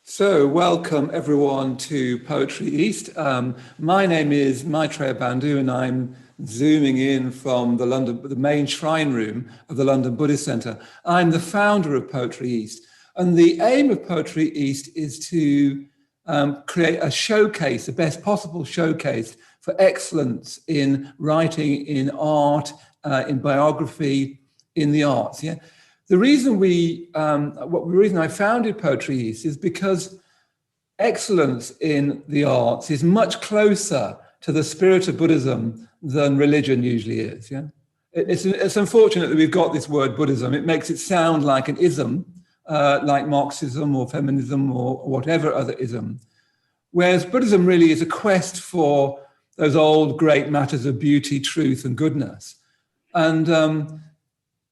So, welcome everyone to Poetry East. My name is Maitreyabandhu, and I'm zooming in from the main shrine room of the London Buddhist Centre. I'm the founder of Poetry East, and the aim of Poetry East is to create a showcase, the best possible showcase for excellence in writing, in art, in biography, in the arts. Yeah. The reason I founded Poetry East is because excellence in the arts is much closer to the spirit of Buddhism than religion usually is. Yeah, it's unfortunate that we've got this word Buddhism. It makes it sound like an ism, like Marxism or feminism or whatever other ism, whereas Buddhism really is a quest for those old great matters of beauty, truth, and goodness, and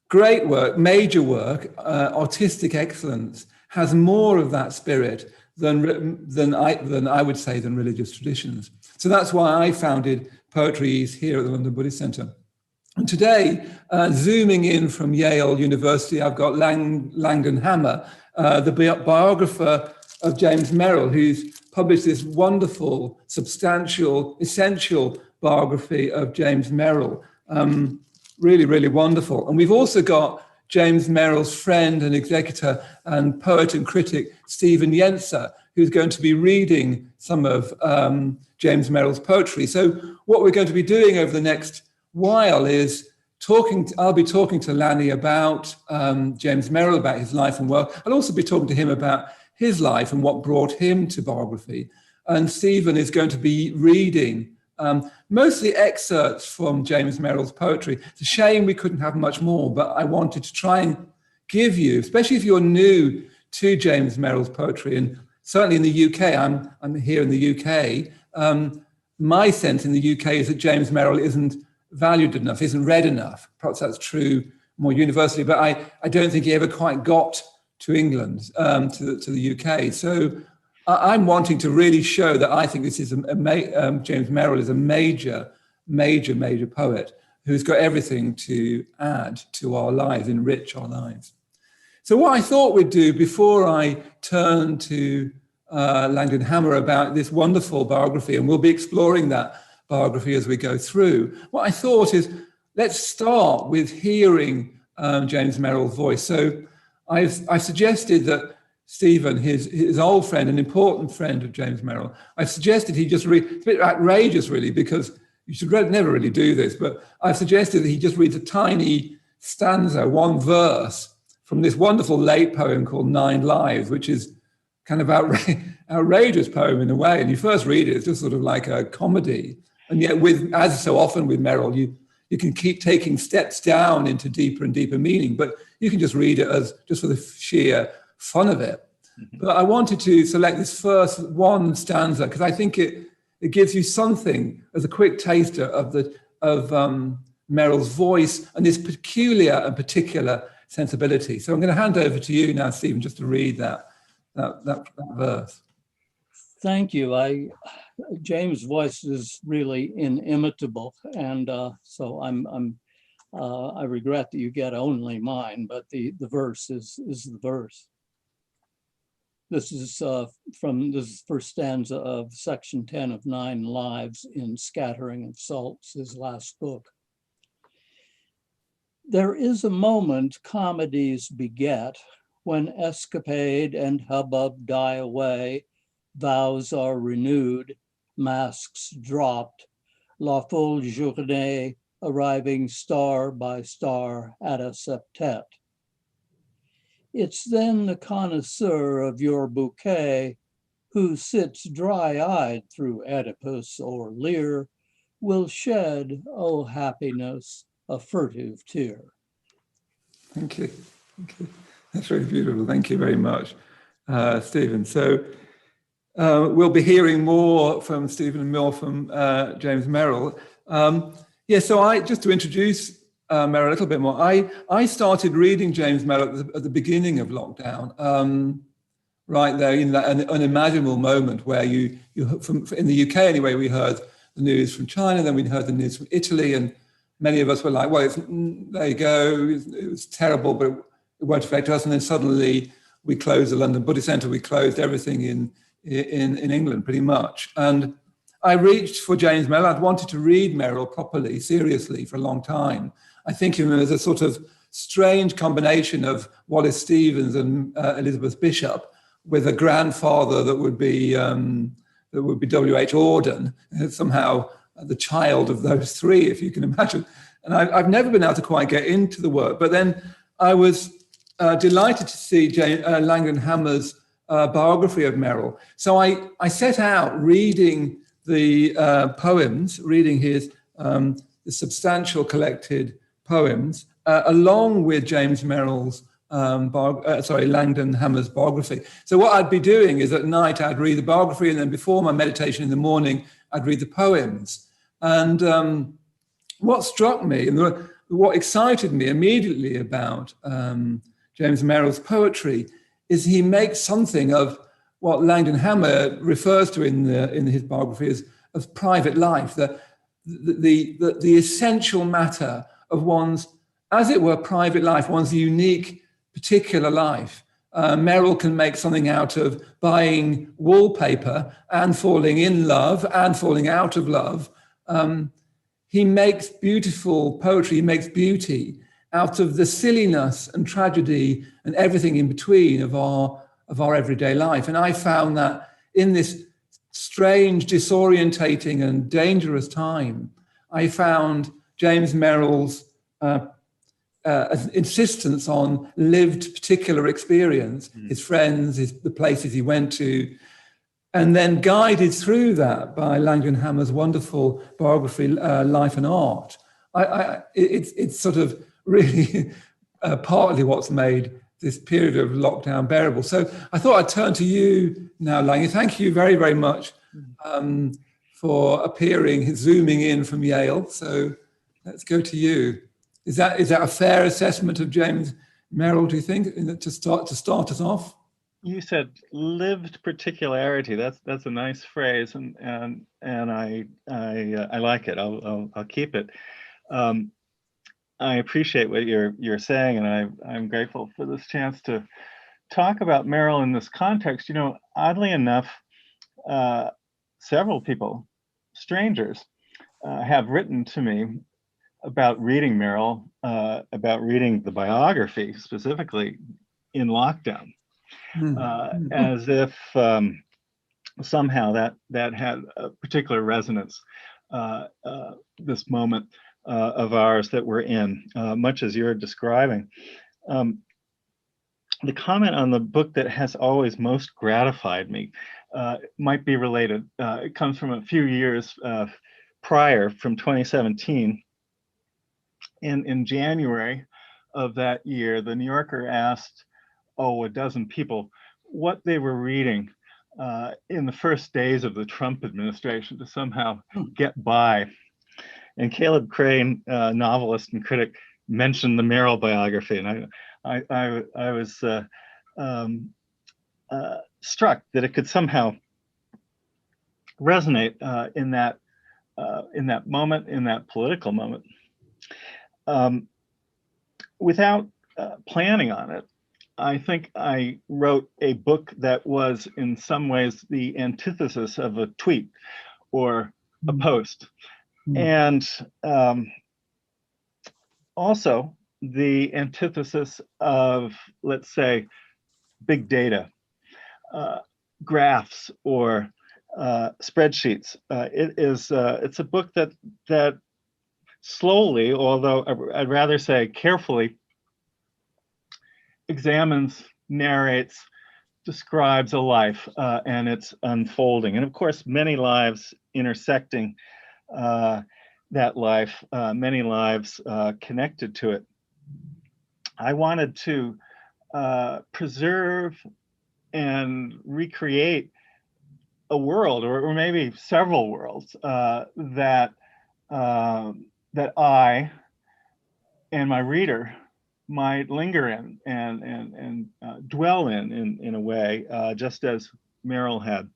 great work, major work, artistic excellence has more of that spirit than I would say than religious traditions. So that's why I founded Poetry East here at the London Buddhist Centre. And today, zooming in from Yale University, I've got Langdon Hammer, the biographer of James Merrill, who's published this wonderful, substantial, essential biography of James Merrill. Really, really wonderful. And we've also got James Merrill's friend and executor and poet and critic, Stephen Yenser, who's going to be reading some of James Merrill's poetry. So what we're going to be doing over the next while is I'll be talking to Lanny about James Merrill, about his life and work. I'll also be talking to him about his life and what brought him to biography. And Stephen is going to be reading mostly excerpts from James Merrill's poetry. It's a shame we couldn't have much more, but I wanted to try and give you, especially if you're new to James Merrill's poetry, and certainly in the UK, I'm here in the UK, my sense in the UK is that James Merrill isn't valued enough, isn't read enough. Perhaps that's true more universally, but I don't think he ever quite got to England, to the UK. So I'm wanting to really show that I think this is James Merrill is a major poet who's got everything to add to our lives, enrich our lives. So what I thought we'd do before I turn to Langdon Hammer about this wonderful biography, and we'll be exploring that biography as we go through, what I thought is let's start with hearing James Merrill's voice. So I've suggested that Stephen, his old friend, an important friend of James Merrill, I've suggested he just read, it's a bit outrageous really, because you should never really do this, but I've suggested that he just reads a tiny stanza, one verse, from this wonderful late poem called 9 Lives, which is kind of outrageous poem in a way. And you first read it, it's just sort of like a comedy. And yet, as so often with Merrill, you can keep taking steps down into deeper and deeper meaning, but you can just read it as just for the sheer fun of it. But I wanted to select this first one stanza because I think it gives you something as a quick taster of Merrill's voice and this peculiar and particular sensibility. So I'm going to hand over to you now, Stephen, just to read that verse. Thank you. James' voice is really inimitable, and so I regret that you get only mine, but the verse is the verse. This is from the first stanza of section 10 of 9 Lives in Scattering of Salts, his last book. There is a moment comedies beget when escapade and hubbub die away, vows are renewed, masks dropped, la folle journée arriving star by star at a septet. It's then the connoisseur of your bouquet who sits dry-eyed through Oedipus or Lear will shed, oh happiness, a furtive tear. Thank you. That's very beautiful. Thank you very much, Stephen. So we'll be hearing more from Stephen and more from James Merrill. So just to introduce Meryl a little bit more, I started reading James Merrill at the beginning of lockdown, right there in that unimaginable moment where in the UK anyway, we heard the news from China, then we heard the news from Italy, and many of us were like, well, there you go, it was terrible, but it won't affect us. And then suddenly we closed the London Buddhist Centre, we closed everything in England pretty much. And I reached for James Merrill. I'd wanted to read Merrill properly, seriously, for a long time. I think of him as a sort of strange combination of Wallace Stevens and Elizabeth Bishop, with a grandfather that would be W.H. Auden, somehow the child of those three, if you can imagine. And I've never been able to quite get into the work. But then I was delighted to see Langdon Hammer's biography of Meryl. So I set out reading the poems, reading his the substantial collected poems, along with James Merrill's Langdon Hammer's biography. So what I'd be doing is at night I'd read the biography, and then before my meditation in the morning I'd read the poems. And what struck me and what excited me immediately about James Merrill's poetry is he makes something of what Langdon Hammer refers to in his biography as private life, the essential matter of one's, as it were, private life, one's unique, particular life. Meryl can make something out of buying wallpaper and falling in love and falling out of love. He makes beautiful poetry, he makes beauty out of the silliness and tragedy and everything in between of our everyday life. And I found that in this strange, disorientating and dangerous time, I found James Merrill's insistence on lived particular experience, his friends, the places he went to, and then guided through that by Langdon Hammer's wonderful biography, Life and Art. It's sort of really partly what's made this period of lockdown bearable. So I thought I'd turn to you now, Lang. Thank you very, very much for appearing, zooming in from Yale. So let's go to you. Is that a fair assessment of James Merrill, do you think, to start us off? You said lived particularity. That's a nice phrase, and I like it. I'll keep it. I appreciate what you're saying, and I'm grateful for this chance to talk about Meryl in this context. You know, oddly enough, several people, strangers, have written to me about reading Meryl, about reading the biography specifically in lockdown, as if somehow that had a particular resonance, this moment of ours that we're in, much as you're describing. The comment on the book that has always most gratified me might be related. It comes from a few years prior, from 2017. In January of that year, the New Yorker asked, a dozen people what they were reading in the first days of the Trump administration to somehow get by. And Caleb Crane, novelist and critic, mentioned the Meryl biography, and I was struck that it could somehow resonate in that moment, in that political moment. Without planning on it, I think I wrote a book that was in some ways the antithesis of a tweet or a post. And also the antithesis of, let's say, big data, graphs, or spreadsheets. It's a book that slowly, although I'd rather say carefully, examines, narrates, describes a life and its unfolding. And of course, many lives intersecting that life, many lives connected to it. I wanted to preserve and recreate a world, or maybe several worlds, that I and my reader might linger in and dwell in a way, just as Meryl had.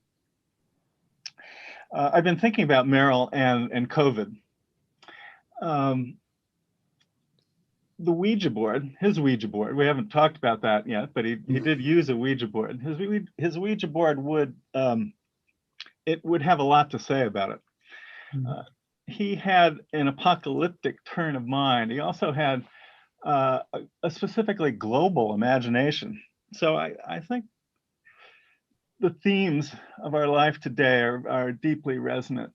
I've been thinking about Meryl and COVID. the Ouija board, his Ouija board, we haven't talked about that yet, but he did use a Ouija board. His Ouija board would, it would have a lot to say about it. He had an apocalyptic turn of mind. He also had a specifically global imagination. So I think the themes of our life today are deeply resonant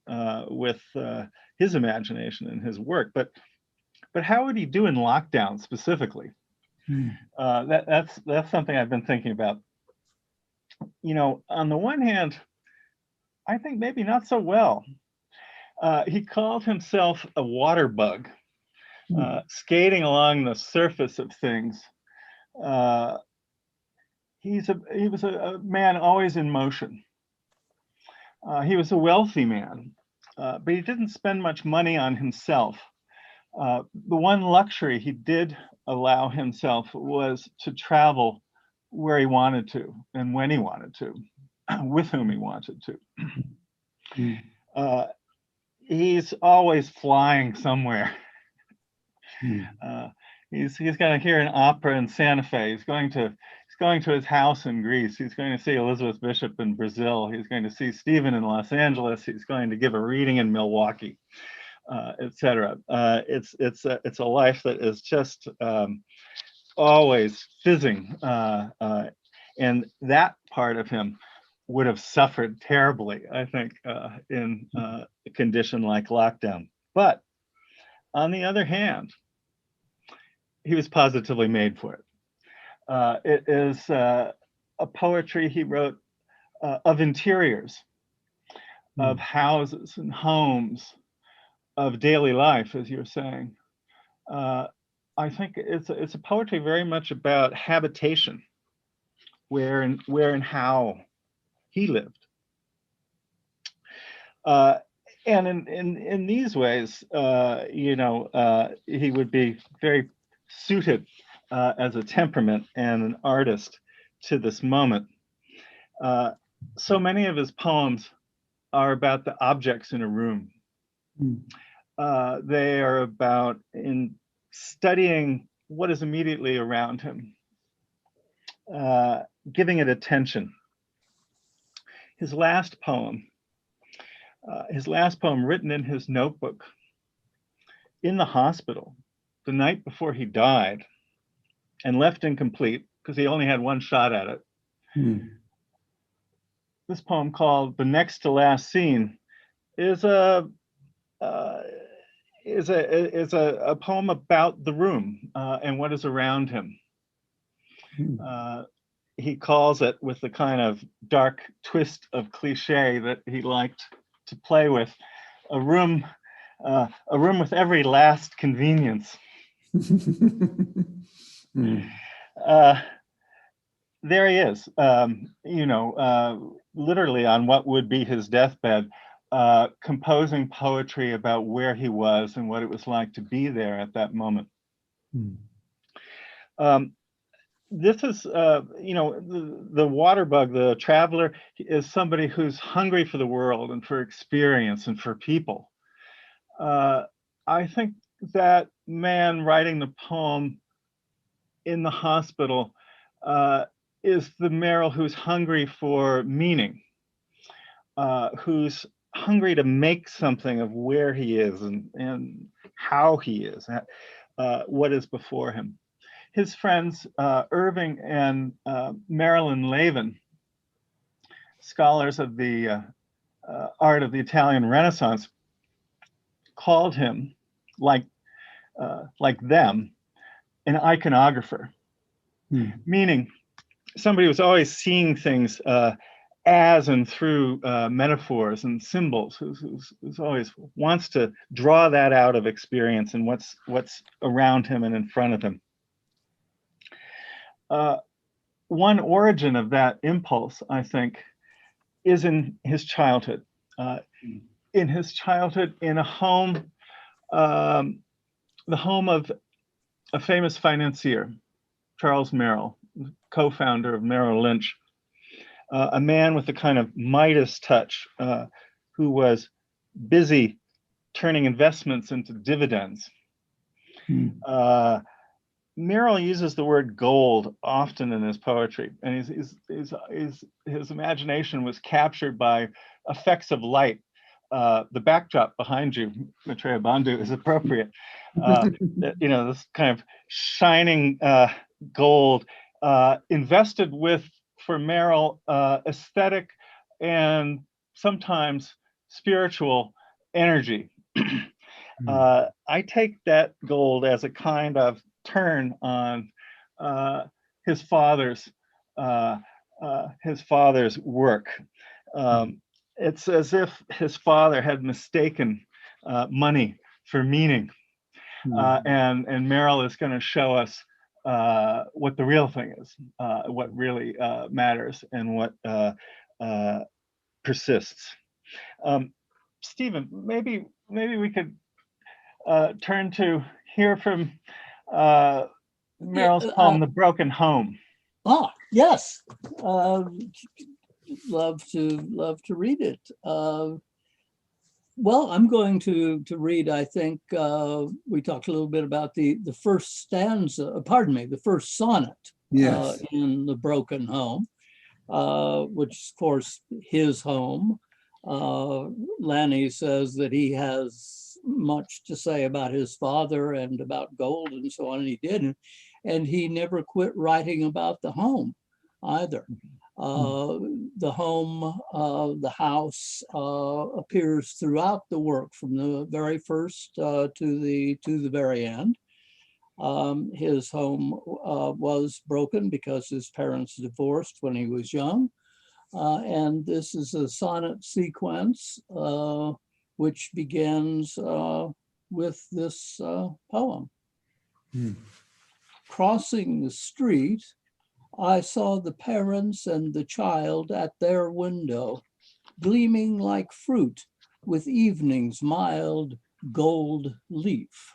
with his imagination and his work. But how would he do in lockdown specifically? That's something I've been thinking about. You know, on the one hand, I think maybe not so well. He called himself a water bug, skating along the surface of things. He was a man always in motion. He was a wealthy man, but he didn't spend much money on himself. The one luxury he did allow himself was to travel where he wanted to and when he wanted to, with whom he wanted to. He's always flying somewhere. He's going to hear an opera in Santa Fe. He's going to his house in Greece. He's going to see Elizabeth Bishop in Brazil. He's going to see Stephen in Los Angeles. He's going to give a reading in Milwaukee, etc. It's a life that is just always fizzing, and that part of him would have suffered terribly, I think, in a condition like lockdown. But on the other hand, he was positively made for it. It is a poetry he wrote of interiors, of houses and homes, of daily life, as you're saying. I think it's a poetry very much about habitation, where and how he lived. And in these ways, he would be very suited as a temperament and an artist to this moment. So many of his poems are about the objects in a room. They are about in studying what is immediately around him, giving it attention. His last poem written in his notebook in the hospital the night before he died and left incomplete because he only had one shot at it. This poem, called "The Next to Last Scene," is a poem about the room and what is around him. He calls it, with the kind of dark twist of cliche that he liked to play with, a room with every last convenience. There he is, literally on what would be his deathbed, composing poetry about where he was and what it was like to be there at that moment. This is, the water bug, the traveler, is somebody who's hungry for the world and for experience and for people. I think that man writing the poem in the hospital is the Meryl who's hungry for meaning, who's hungry to make something of where he is and how he is, what is before him. His friends, Irving and Merrill and Lavin, scholars of the art of the Italian Renaissance, called him, like them, an iconographer, meaning somebody who was always seeing things as and through metaphors and symbols, who's always wants to draw that out of experience and what's around him and in front of him. One origin of that impulse, I think, is in his childhood. In his childhood, in a home, the home of a famous financier, Charles Merrill, co-founder of Merrill Lynch, a man with a kind of Midas touch, who was busy turning investments into dividends. Meryl uses the word gold often in his poetry, and his imagination was captured by effects of light. The backdrop behind you, Maitreyabandhu, is appropriate. This kind of shining gold, invested with, for Meryl, aesthetic and sometimes spiritual energy. I take that gold as a kind of turn on his father's work. It's as if his father had mistaken money for meaning, and Meryl is going to show us what the real thing is, what really matters, and what persists. Stephen, maybe we could turn to hear from Meryl's poem, "The Broken Home." Yes, love to read it. Well, I'm going to read. I think we talked a little bit about the first stanza. Pardon me, the first sonnet. Yes. In "The Broken Home," which is, of course, his home. Lanny says that he has much to say about his father and about gold and so on, and he did. And he never quit writing about the home either. The home, the house appears throughout the work from the very first to the very end. His home was broken because his parents divorced when he was young. And this is a sonnet sequence which begins with this poem. Crossing the street, I saw the parents and the child at their window, gleaming like fruit with evening's mild gold leaf.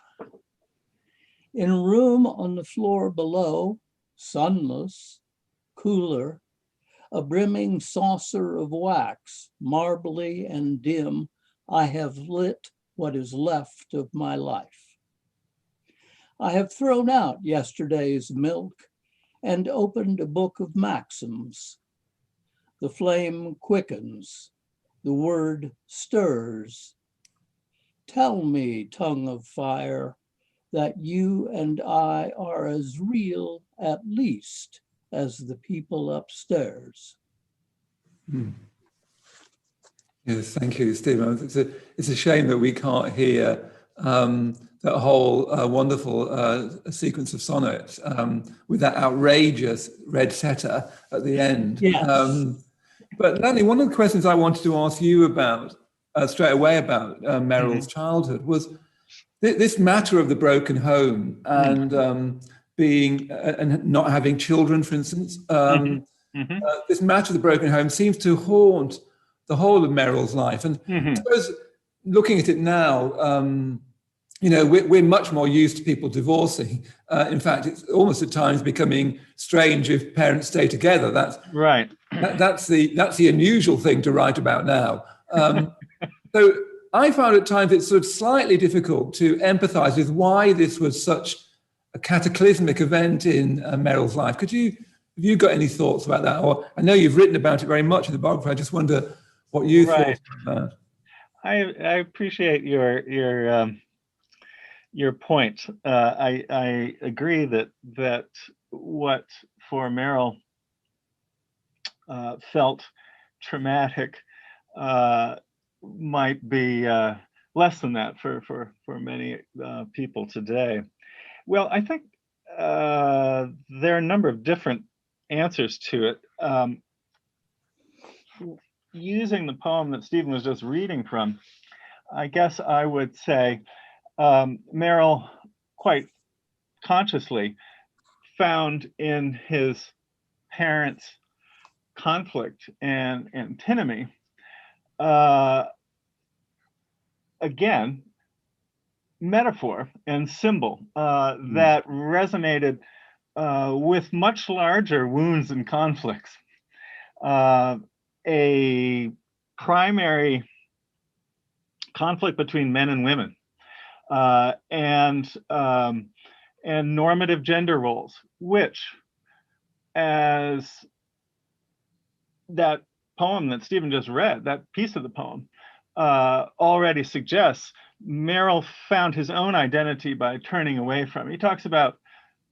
In a room on the floor below, sunless, cooler, a brimming saucer of wax, marbly and dim, I have lit what is left of my life. I have thrown out yesterday's milk and opened a book of maxims. The flame quickens, the word stirs. Tell me, tongue of fire, that you and I are as real, at least, as the people upstairs. Yes, thank you, Stephen. It's a shame that we can't hear that whole wonderful sequence of sonnets with that outrageous red setter at the end. Yes. But Lanny, one of the questions I wanted to ask you about straight away about Meryl's childhood was this matter of the broken home and being and not having children, for instance. This matter of the broken home seems to haunt the whole of Meryl's life. And I suppose looking at it now, we're much more used to people divorcing. In fact, it's almost at times becoming strange if parents stay together. That's right. That's the unusual thing to write about now. So I found at times it's sort of slightly difficult to empathize with why this was such a cataclysmic event in Meryl's life. Have you got any thoughts about that? Or I know you've written about it very much in the biography. I just wonder what you thought about that. I appreciate your point. I agree that what for Meryl felt traumatic might be less than that for many people today. Well, I think there are a number of different answers to it. Using the poem that Stephen was just reading from, I guess I would say Meryl quite consciously found in his parents' conflict and antinomy, again, metaphor and symbol that resonated with much larger wounds and conflicts. A primary conflict between men and women, and and normative gender roles, which, as that poem that Stephen just read, that piece of the poem, already suggests, Merrill found his own identity by turning away from it. He talks about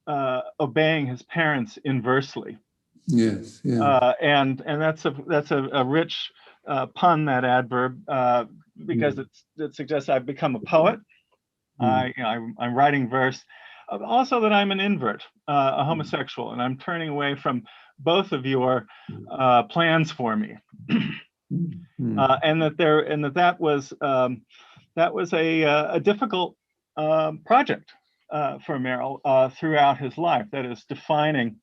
obeying his parents inversely. Yes, yeah. And that's a rich pun, that adverb, because it suggests I've become a poet. I'm writing verse. Also that I'm an invert, a homosexual, and I'm turning away from both of your plans for me. And that was a difficult project for Merrill throughout his life. That is, defining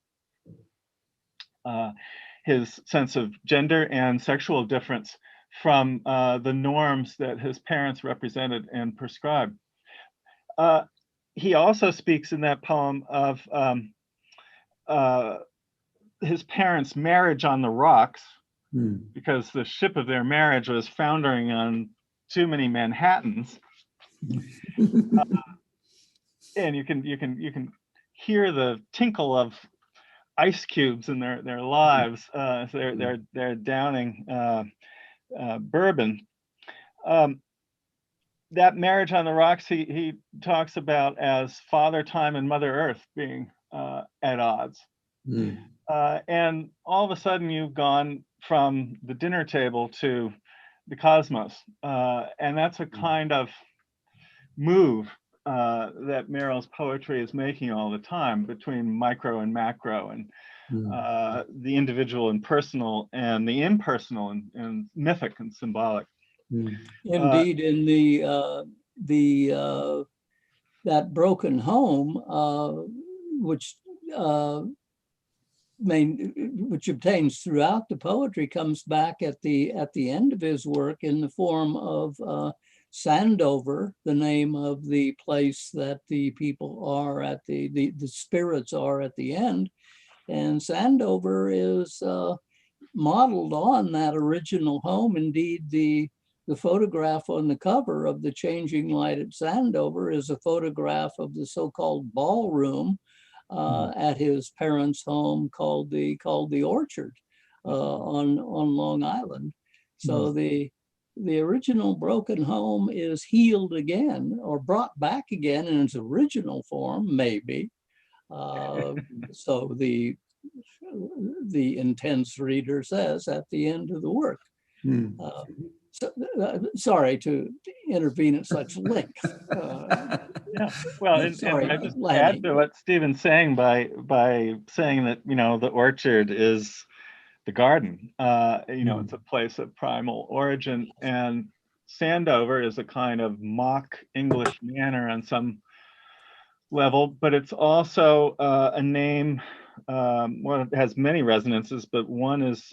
his sense of gender and sexual difference from the norms that his parents represented and prescribed. He also speaks in that poem of his parents' marriage on the rocks, because the ship of their marriage was foundering on too many Manhattans. And you can hear the tinkle of ice cubes in their lives as they're downing bourbon. That marriage on the rocks he talks about as Father Time and Mother Earth being at odds. And all of a sudden you've gone from the dinner table to the cosmos. And that's a kind of move that Merrill's poetry is making all the time, between micro and macro, and the individual and personal, and the impersonal and mythic and symbolic. Indeed, in that broken home, which obtains throughout the poetry, comes back at the end of his work in the form of Sandover, the name of the place that the people are at, the spirits are at the end. And Sandover is modeled on that original home. Indeed, the photograph on the cover of The Changing Light at Sandover is a photograph of the so-called ballroom at his parents' home called the Orchard on Long Island. So the original broken home is healed again, or brought back again in its original form, maybe. So the intense reader says at the end of the work. Sorry to intervene at such length. Yeah, well, and I just add to what Stephen's saying by saying that, the orchard is the garden. It's a place of primal origin, and Sandover is a kind of mock English manor on some level, but it's also a name. Well, it has many resonances, but one is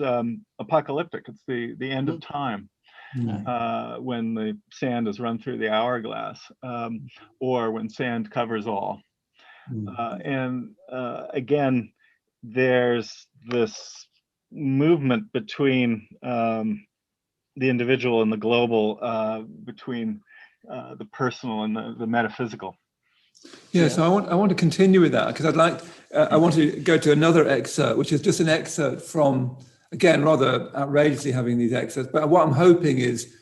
apocalyptic. It's the end of time. When the sand is run through the hourglass, or when sand covers all. And again, there's this movement between the individual and the global, between the personal and the metaphysical. Yeah, so I want to continue with that, because I want to go to another excerpt, which is just an excerpt from, again, rather outrageously having these excerpts. But what I'm hoping is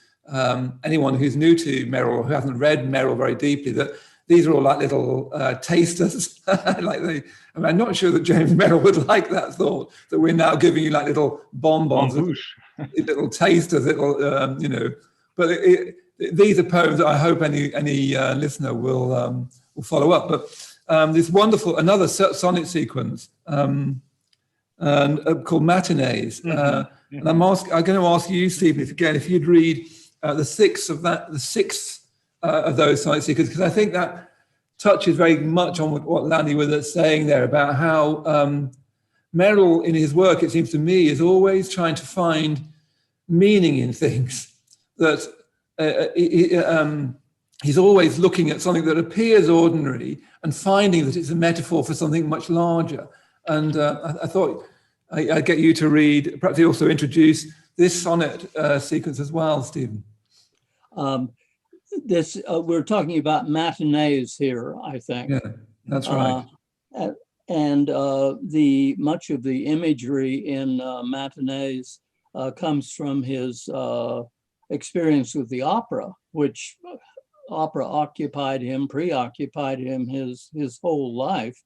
anyone who's new to Meryl, or who hasn't read Meryl very deeply, that these are all like little tasters. I'm not sure that James Merrill would like that thought, that we're now giving you like little bonbons, little tasters, But these are poems that I hope any listener will follow up. But this wonderful, another sonnet sequence, and called Matinees. And I'm going to ask you, Stephen, if you'd read the sixth of those sonnet sequences, because I think that touches very much on what Lanny was saying there about how Merrill, in his work, it seems to me, is always trying to find meaning in things. That he's always looking at something that appears ordinary and finding that it's a metaphor for something much larger. And I thought I'd get you to read, perhaps you also introduce this sonnet sequence as well, Stephen. We're talking about matinees here, I think. That's right. And the much of the imagery in matinees comes from his experience with the opera, which opera preoccupied him his whole life.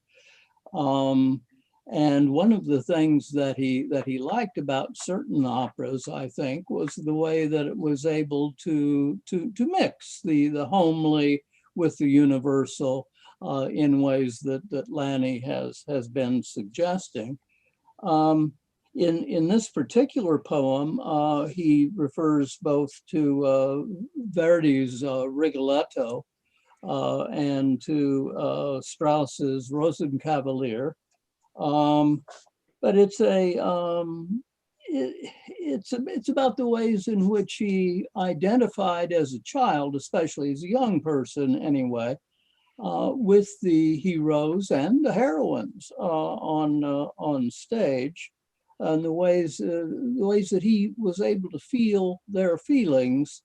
And one of the things that he liked about certain operas, I think, was the way that it was able to mix the homely with the universal in ways that Lanny has been suggesting. In this particular poem, he refers both to Verdi's Rigoletto and to Strauss's Rosenkavalier. But it's it's about the ways in which he identified as a child, especially as a young person anyway, with the heroes and the heroines on stage, and the ways that he was able to feel their feelings.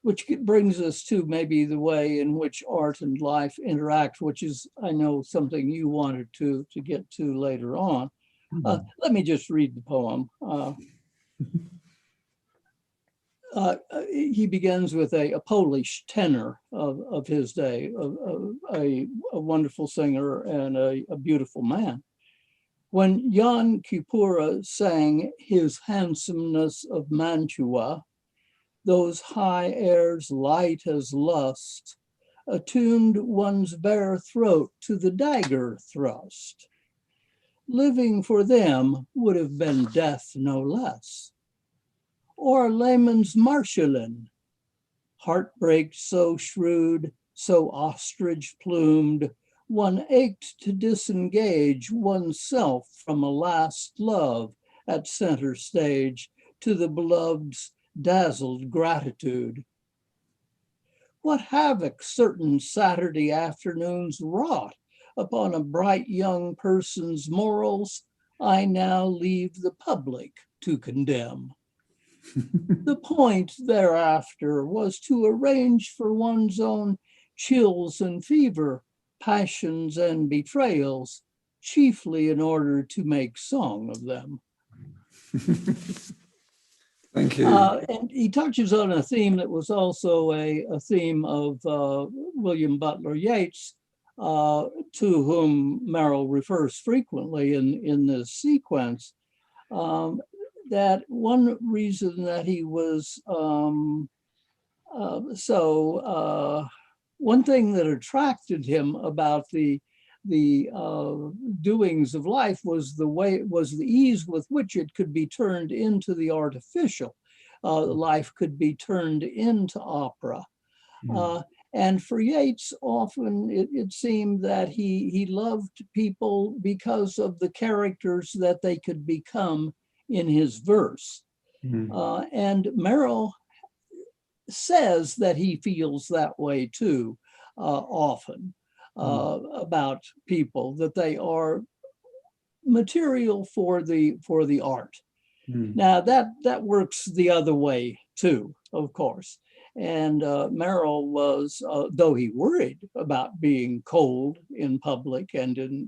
Which brings us to maybe the way in which art and life interact, which is, I know, something you wanted to get to later on. Let me just read the poem. He begins with a Polish tenor of his day, a wonderful singer and a beautiful man. When Jan Kipura sang his handsomeness of Mantua, those high airs light as lust, attuned one's bare throat to the dagger thrust. Living for them would have been death no less. Or Lehmann's Marschallin, heartbreak so shrewd, so ostrich plumed, one ached to disengage oneself from a last love at center stage to the beloved's dazzled gratitude. What havoc certain Saturday afternoons wrought upon a bright young person's morals, I now leave the public to condemn. The point thereafter was to arrange for one's own chills and fever, passions and betrayals, chiefly in order to make song of them. Thank you. And he touches on a theme that was also a theme of William Butler Yeats, to whom Meryl refers frequently in this sequence, that one reason that he was one thing that attracted him about the doings of life was the ease with which it could be turned into the artificial. Life could be turned into opera. And for Yeats, often it seemed that he loved people because of the characters that they could become in his verse. And Merrill says that he feels that way too, often. About people, that they are material for the art. Now that works the other way too, of course. And Meryl was, though he worried about being cold in public and in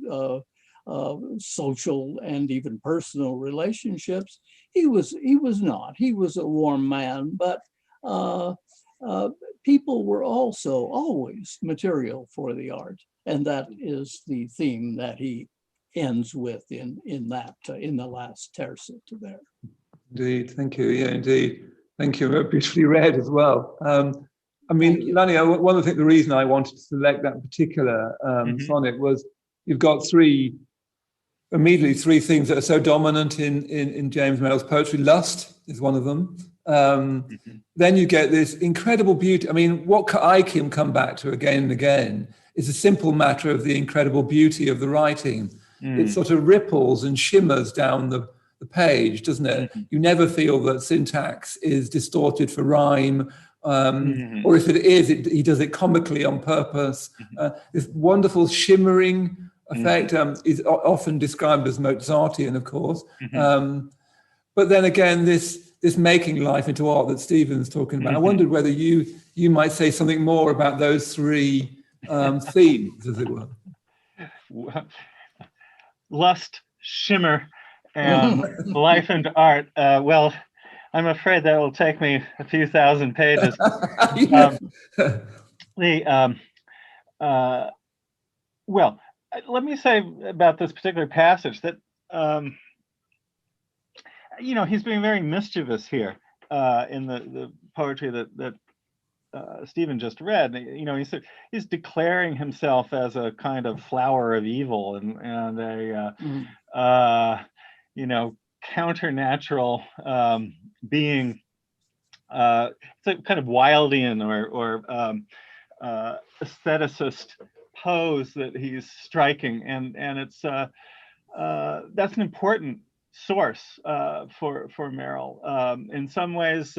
social and even personal relationships, he was not. He was a warm man, but people were also always material for the art, and that is the theme that he ends with in the last tercet there. Indeed, thank you. Yeah, indeed, thank you. Beautifully read as well. I mean, Lanny, the reason I wanted to select that particular sonnet was you've got three things that are so dominant in James Merrill's poetry. Lust is one of them. Then you get this incredible beauty. I mean, what I can come back to again and again is a simple matter of the incredible beauty of the writing. It sort of ripples and shimmers down the page, doesn't it? You never feel that syntax is distorted for rhyme, or if it is, he does it comically on purpose. This wonderful shimmering effect is often described as Mozartian, of course. But then again, this this making life into art that Stephen's talking about. I wondered whether you might say something more about those three themes, as it were. Lust, shimmer, and life and art. Well, I'm afraid that will take me a few thousand pages. Well, let me say about this particular passage that, he's being very mischievous here in the poetry that Stephen just read. He's declaring himself as a kind of flower of evil and a counter-natural being. It's a kind of Wildian or aestheticist pose that he's striking, and it's that's an important source for Meryl. In some ways,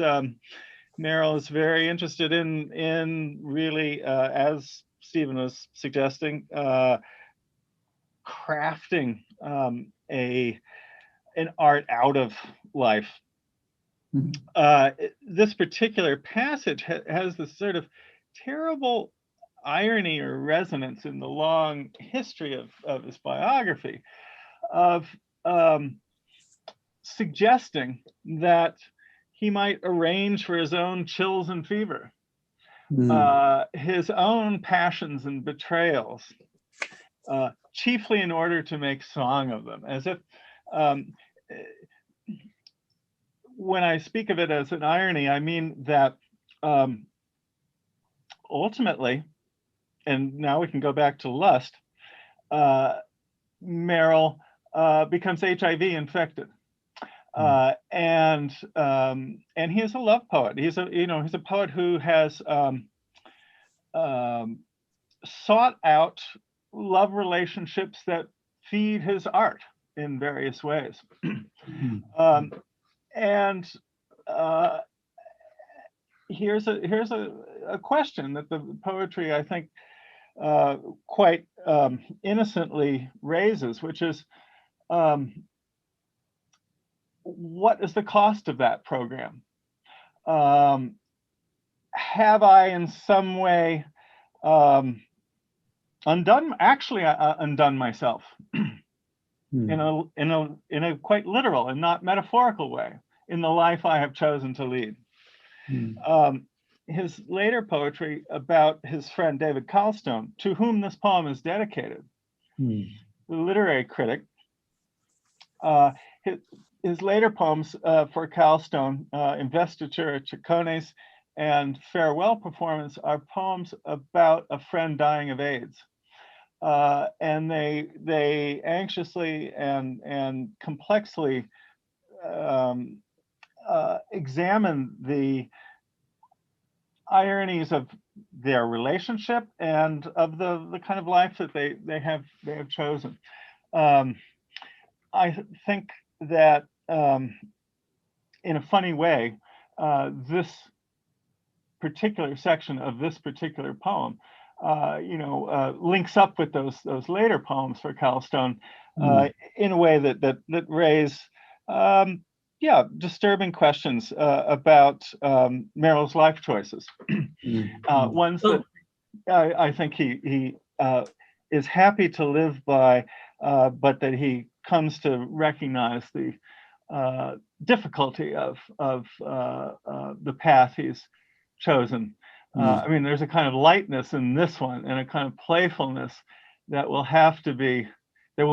Meryl is very interested in really, as Stephen was suggesting, crafting an art out of life. This particular passage has this sort of terrible irony or resonance in the long history of his biography of suggesting that he might arrange for his own chills and fever, his own passions and betrayals, chiefly in order to make song of them, as if when I speak of it as an irony, I mean that ultimately, and now we can go back to lust, Meryl becomes HIV infected. And he is a love poet. He's a poet who has sought out love relationships that feed his art in various ways. And here's a question that the poetry, I think, quite innocently raises, which is, what is the cost of that program? Have I in some way undone myself in a quite literal and not metaphorical way in the life I have chosen to lead? His later poetry about his friend David Calstone, to whom this poem is dedicated, the literary critic, his later poems for Calstone, Investiture, Chacones, and Farewell Performance, are poems about a friend dying of AIDS. And they anxiously and complexly examine the ironies of their relationship and of the kind of life that they have chosen. I think that in a funny way, this particular section of this particular poem links up with those later poems for Calstone in a way that raise disturbing questions about Merrill's life choices. Ones that I think he is happy to live by, but that he comes to recognize the difficulty of the path he's chosen. I mean, there's a kind of lightness in this one and a kind of playfulness that will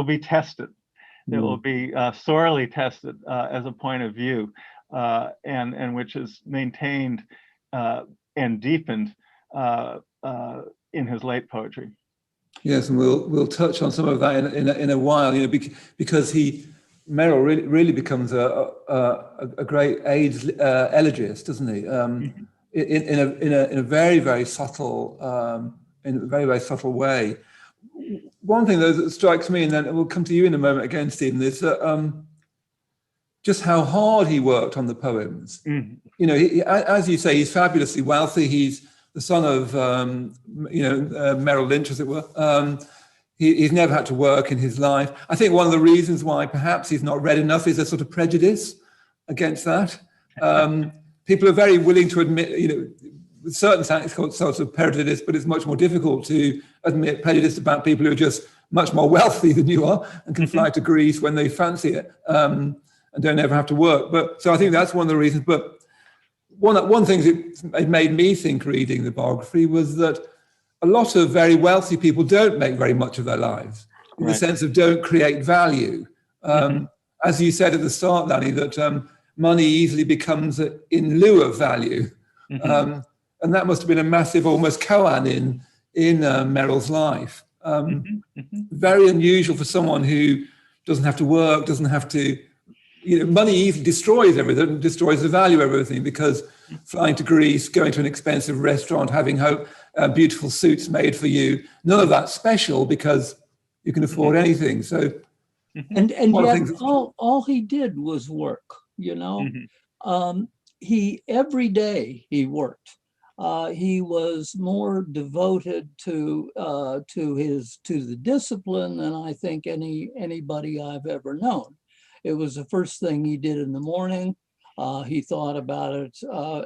be tested. That will be sorely tested as a point of view, and which is maintained and deepened in his late poetry. Yes, and we'll touch on some of that in a while. Because Meryl really becomes a great AIDS elegist, doesn't he? In a very, very subtle way. One thing though that strikes me, and then we'll come to you in a moment again, Stephen, is that just how hard he worked on the poems. As you say, he's fabulously wealthy. He's the son of Merrill Lynch, as it were. He's never had to work in his life. I think one of the reasons why perhaps he's not read enough is a sort of prejudice against that. People are very willing to admit, with certain sorts of prejudice, but it's much more difficult to admit prejudice about people who are just much more wealthy than you are and can fly to Greece when they fancy it, and don't ever have to work. But so I think that's one of the reasons. But one thing it made me think reading the biography was that a lot of very wealthy people don't make very much of their lives, in the sense of don't create value. As you said at the start, Danny, that money easily becomes in lieu of value. And that must have been a massive, almost koan in Merrill's life. Very unusual for someone who doesn't have to work, doesn't have to, money easily destroys everything, destroys the value of everything, because flying to Greece, going to an expensive restaurant, having beautiful suits made for you, none of that's special because you can afford anything. So, and yet all he did was work, he every day he worked. He was more devoted to the discipline than I think anybody I've ever known. It was the first thing he did in the morning. He thought about it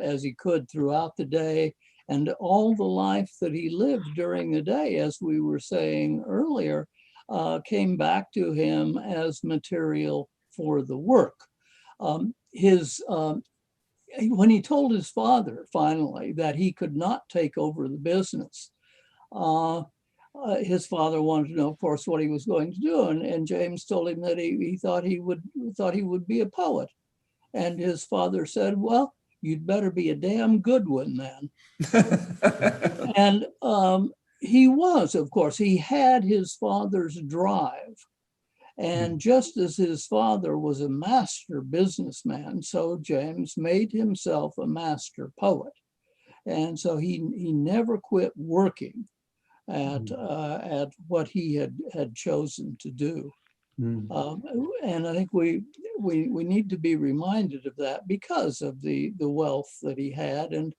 as he could throughout the day, and all the life that he lived during the day, as we were saying earlier, came back to him as material for the work. When he told his father finally that he could not take over the business, his father wanted to know, of course, what he was going to do, and James told him that he thought he would be a poet, and his father said, "Well, you'd better be a damn good one then." And he was, of course, he had his father's drive. And just as his father was a master businessman, so James made himself a master poet. And so he never quit working at what he had chosen to do. And I think we need to be reminded of that because of the wealth that he had. And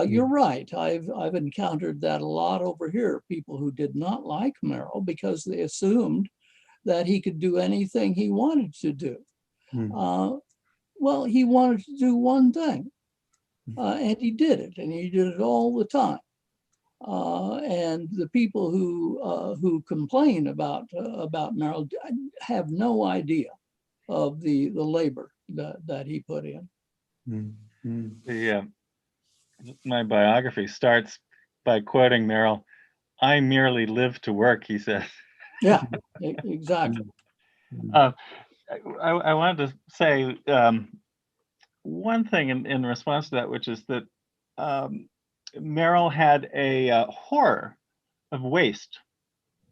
you're right, I've encountered that a lot over here, people who did not like Meryl because they assumed that he could do anything he wanted to do. Well, he wanted to do one thing, and he did it, and he did it all the time. And the people who complain about Meryl have no idea of the labor that he put in. My biography starts by quoting Meryl. "I merely live to work," he says. Yeah, exactly. I wanted to say one thing in response to that, which is that Meryl had a horror of waste.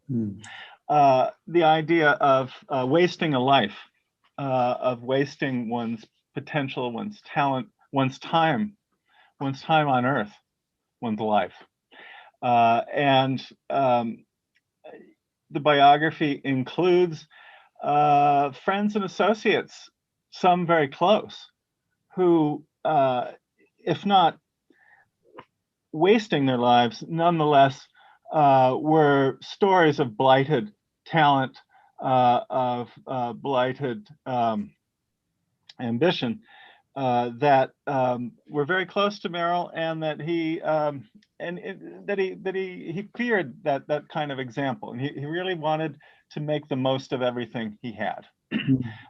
The idea of wasting a life, of wasting one's potential, one's talent, one's time on earth, one's life. And the biography includes friends and associates, some very close, who, if not wasting their lives, nonetheless were stories of blighted talent, of blighted ambition, that were very close to Meryl, and that he he feared that kind of example, and he really wanted to make the most of everything he had,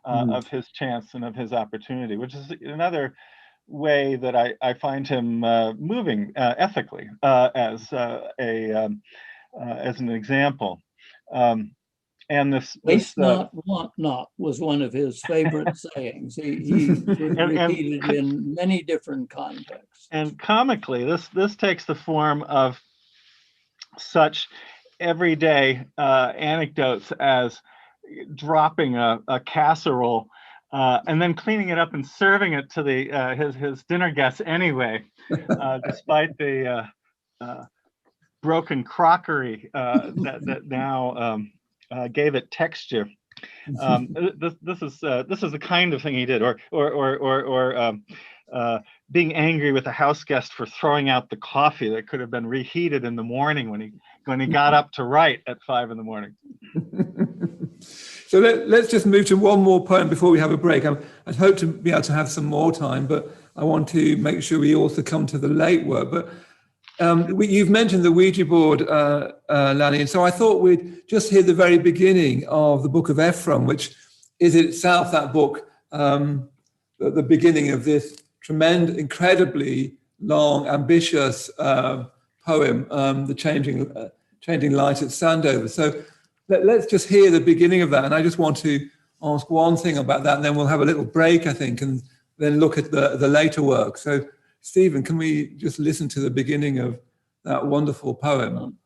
of his chance and of his opportunity, which is another way that I find him moving ethically as an example. And this waste not, want not was one of his favorite sayings. He repeated in many different contexts. And comically, this takes the form of such everyday anecdotes as dropping a casserole and then cleaning it up and serving it to his dinner guests anyway, despite the broken crockery that now gave it texture. This is the kind of thing he did, or being angry with a house guest for throwing out the coffee that could have been reheated in the morning when he got up to write at 5 a.m. So let's just move to one more poem before we have a break. I'd hope to be able to have some more time, but I want to make sure we also come to the late work. But you've mentioned the Ouija board, Lanny, and so I thought we'd just hear the very beginning of the Book of Ephraim, which is itself that book, the beginning of this incredibly long, ambitious poem, The Changing Light at Sandover. So let's just hear the beginning of that. And I just want to ask one thing about that, and then we'll have a little break, I think, and then look at the later work. So, Stephen, can we just listen to the beginning of that wonderful poem?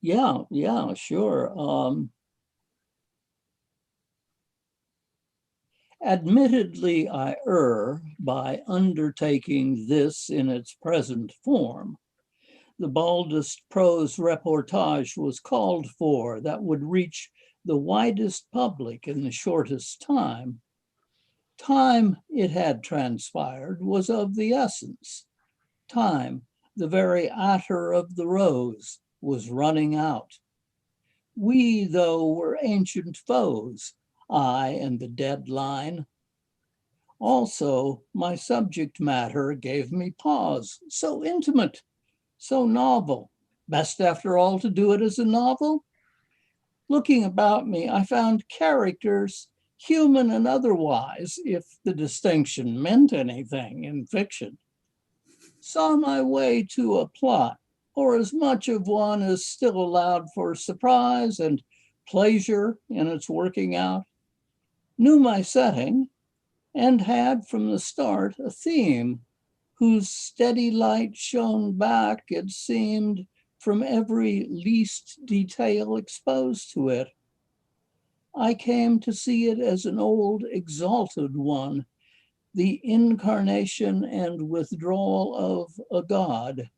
Yeah, sure. Admittedly, I err by undertaking this in its present form. The baldest prose reportage was called for that would reach the widest public in the shortest time. Time, it had transpired, was of the essence. Time, the very attar of the rose, was running out. We, though, were ancient foes, I and the deadline. Also, my subject matter gave me pause, so intimate, so novel. Best, after all, to do it as a novel? Looking about me, I found characters, human and otherwise, if the distinction meant anything in fiction. Saw my way to a plot, or as much of one as still allowed for surprise and pleasure in its working out. Knew my setting, and had from the start a theme whose steady light shone back, it seemed, from every least detail exposed to it. I came to see it as an old exalted one, the incarnation and withdrawal of a god.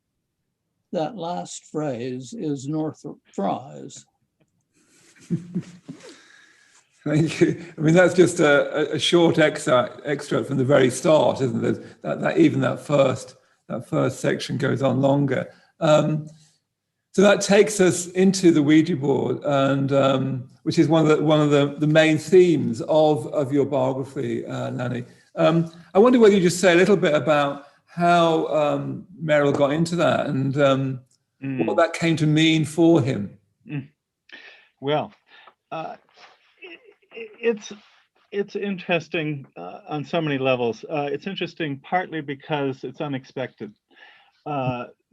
That last phrase is Northrop Frye's. Thank you. I mean, that's just a short extract from the very start, isn't it? That even that first section goes on longer. So that takes us into the Ouija board, and which is one of the main themes of your biography, Lanny. I wonder whether you just say a little bit about how Meryl got into that and what that came to mean for him. Well, it's interesting on so many levels. It's interesting partly because it's unexpected.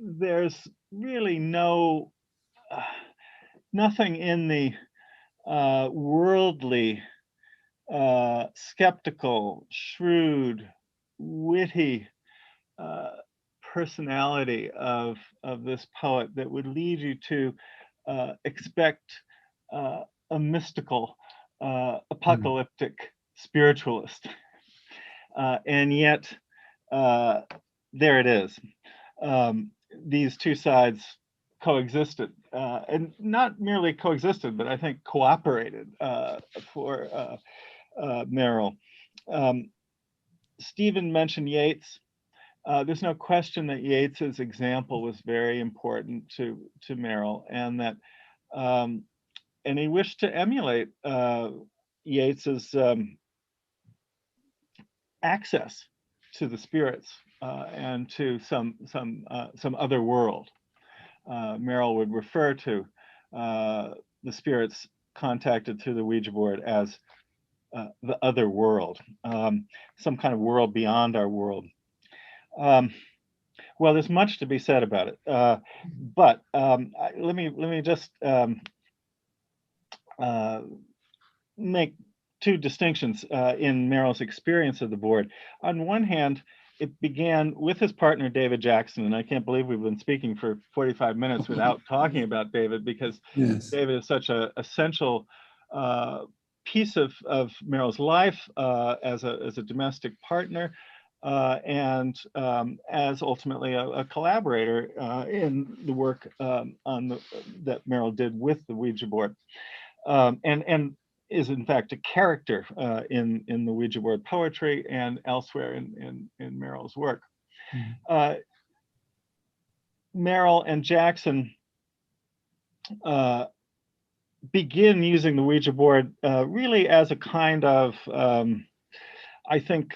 There's really nothing in the worldly, skeptical, shrewd, witty personality of this poet that would lead you to expect a mystical, apocalyptic spiritualist. And yet, there it is. These two sides coexisted, and not merely coexisted, but I think cooperated for Meryl. Stephen mentioned Yeats. There's no question that Yeats's example was very important to Meryl, and that and he wished to emulate Yeats's access to the spirits and to some other world. Meryl would refer to the spirits contacted through the Ouija board as the other world, some kind of world beyond our world. Well, there's much to be said about it, but let me just make two distinctions in Merrill's experience of the board. On one hand, it began with his partner, David Jackson, and I can't believe we've been speaking for 45 minutes without talking about David, because Yes. David is such an essential piece of Merrill's life as a domestic partner and as ultimately a collaborator in the work that Meryl did with the Ouija board, and is in fact a character in the Ouija board poetry and elsewhere in Merrill's work. Meryl and Jackson begin using the Ouija board really as a kind of, I think,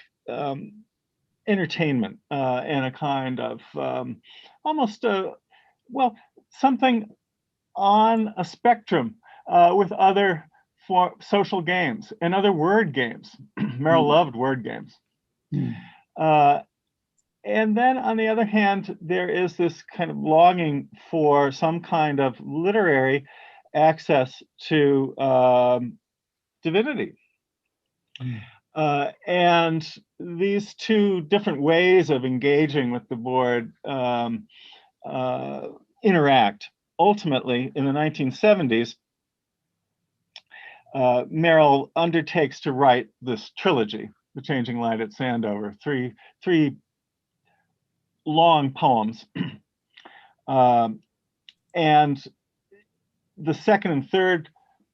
entertainment and a kind of almost well, something on a spectrum with other social games and other word games. Meryl loved word games. And then on the other hand, there is this kind of longing for some kind of literary access to divinity. And these two different ways of engaging with the board interact. Ultimately, in the 1970s, Meryl undertakes to write this trilogy, The Changing Light at Sandover, three long poems. And the second and third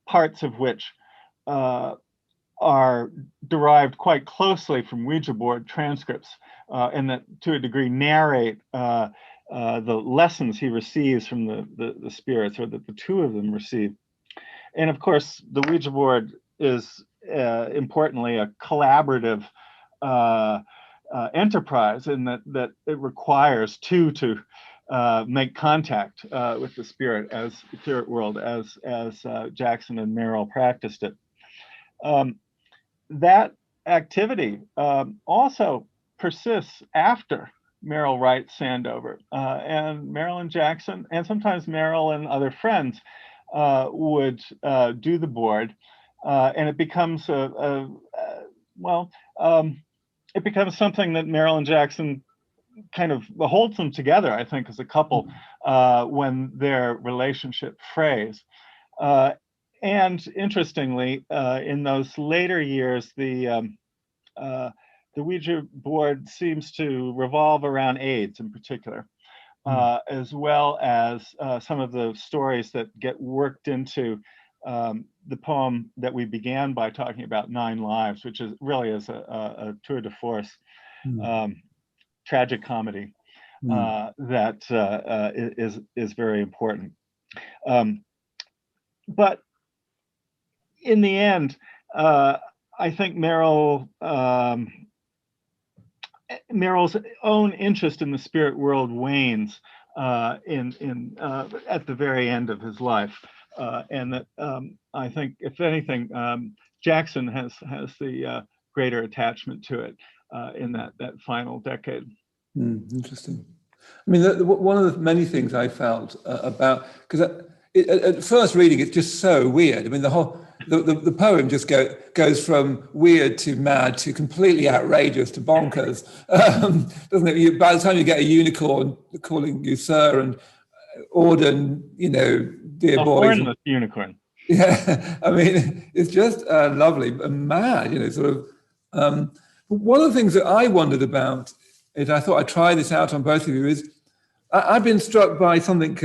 parts of which are derived quite closely from Ouija board transcripts, and that to a degree narrate the lessons he receives from the spirits, or that the two of them receive. And of course, the Ouija board is importantly a collaborative enterprise, in that it requires two to make contact with the spirit world, as Jackson and Merrill practiced it. That activity also persists after Merrill writes Sandover, and Merrill and Jackson, and sometimes Merrill and other friends would do the board, and it becomes it becomes something that Merrill and Jackson kind of holds them together, I think, as a couple when their relationship frays. And interestingly, in those later years, the Ouija board seems to revolve around AIDS in particular, as well as some of the stories that get worked into the poem that we began by talking about, 9 Lives, which is really a tour de force tragic comedy that is very important. But in the end, I think Merrill's own interest in the spirit world wanes at the very end of his life, and that I think, if anything, Jackson has the greater attachment to it in that final decade. Interesting. I mean, one of the many things I felt about, because at first reading, it's just so weird. I mean, the poem just goes from weird to mad to completely outrageous to bonkers, doesn't it? By the time you get a unicorn calling you sir, and Auden, dear boys. Hornless unicorn. Yeah, I mean, it's just lovely and mad, sort of. One of the things that I wondered about, is I thought I'd try this out on both of you, is I've been struck by something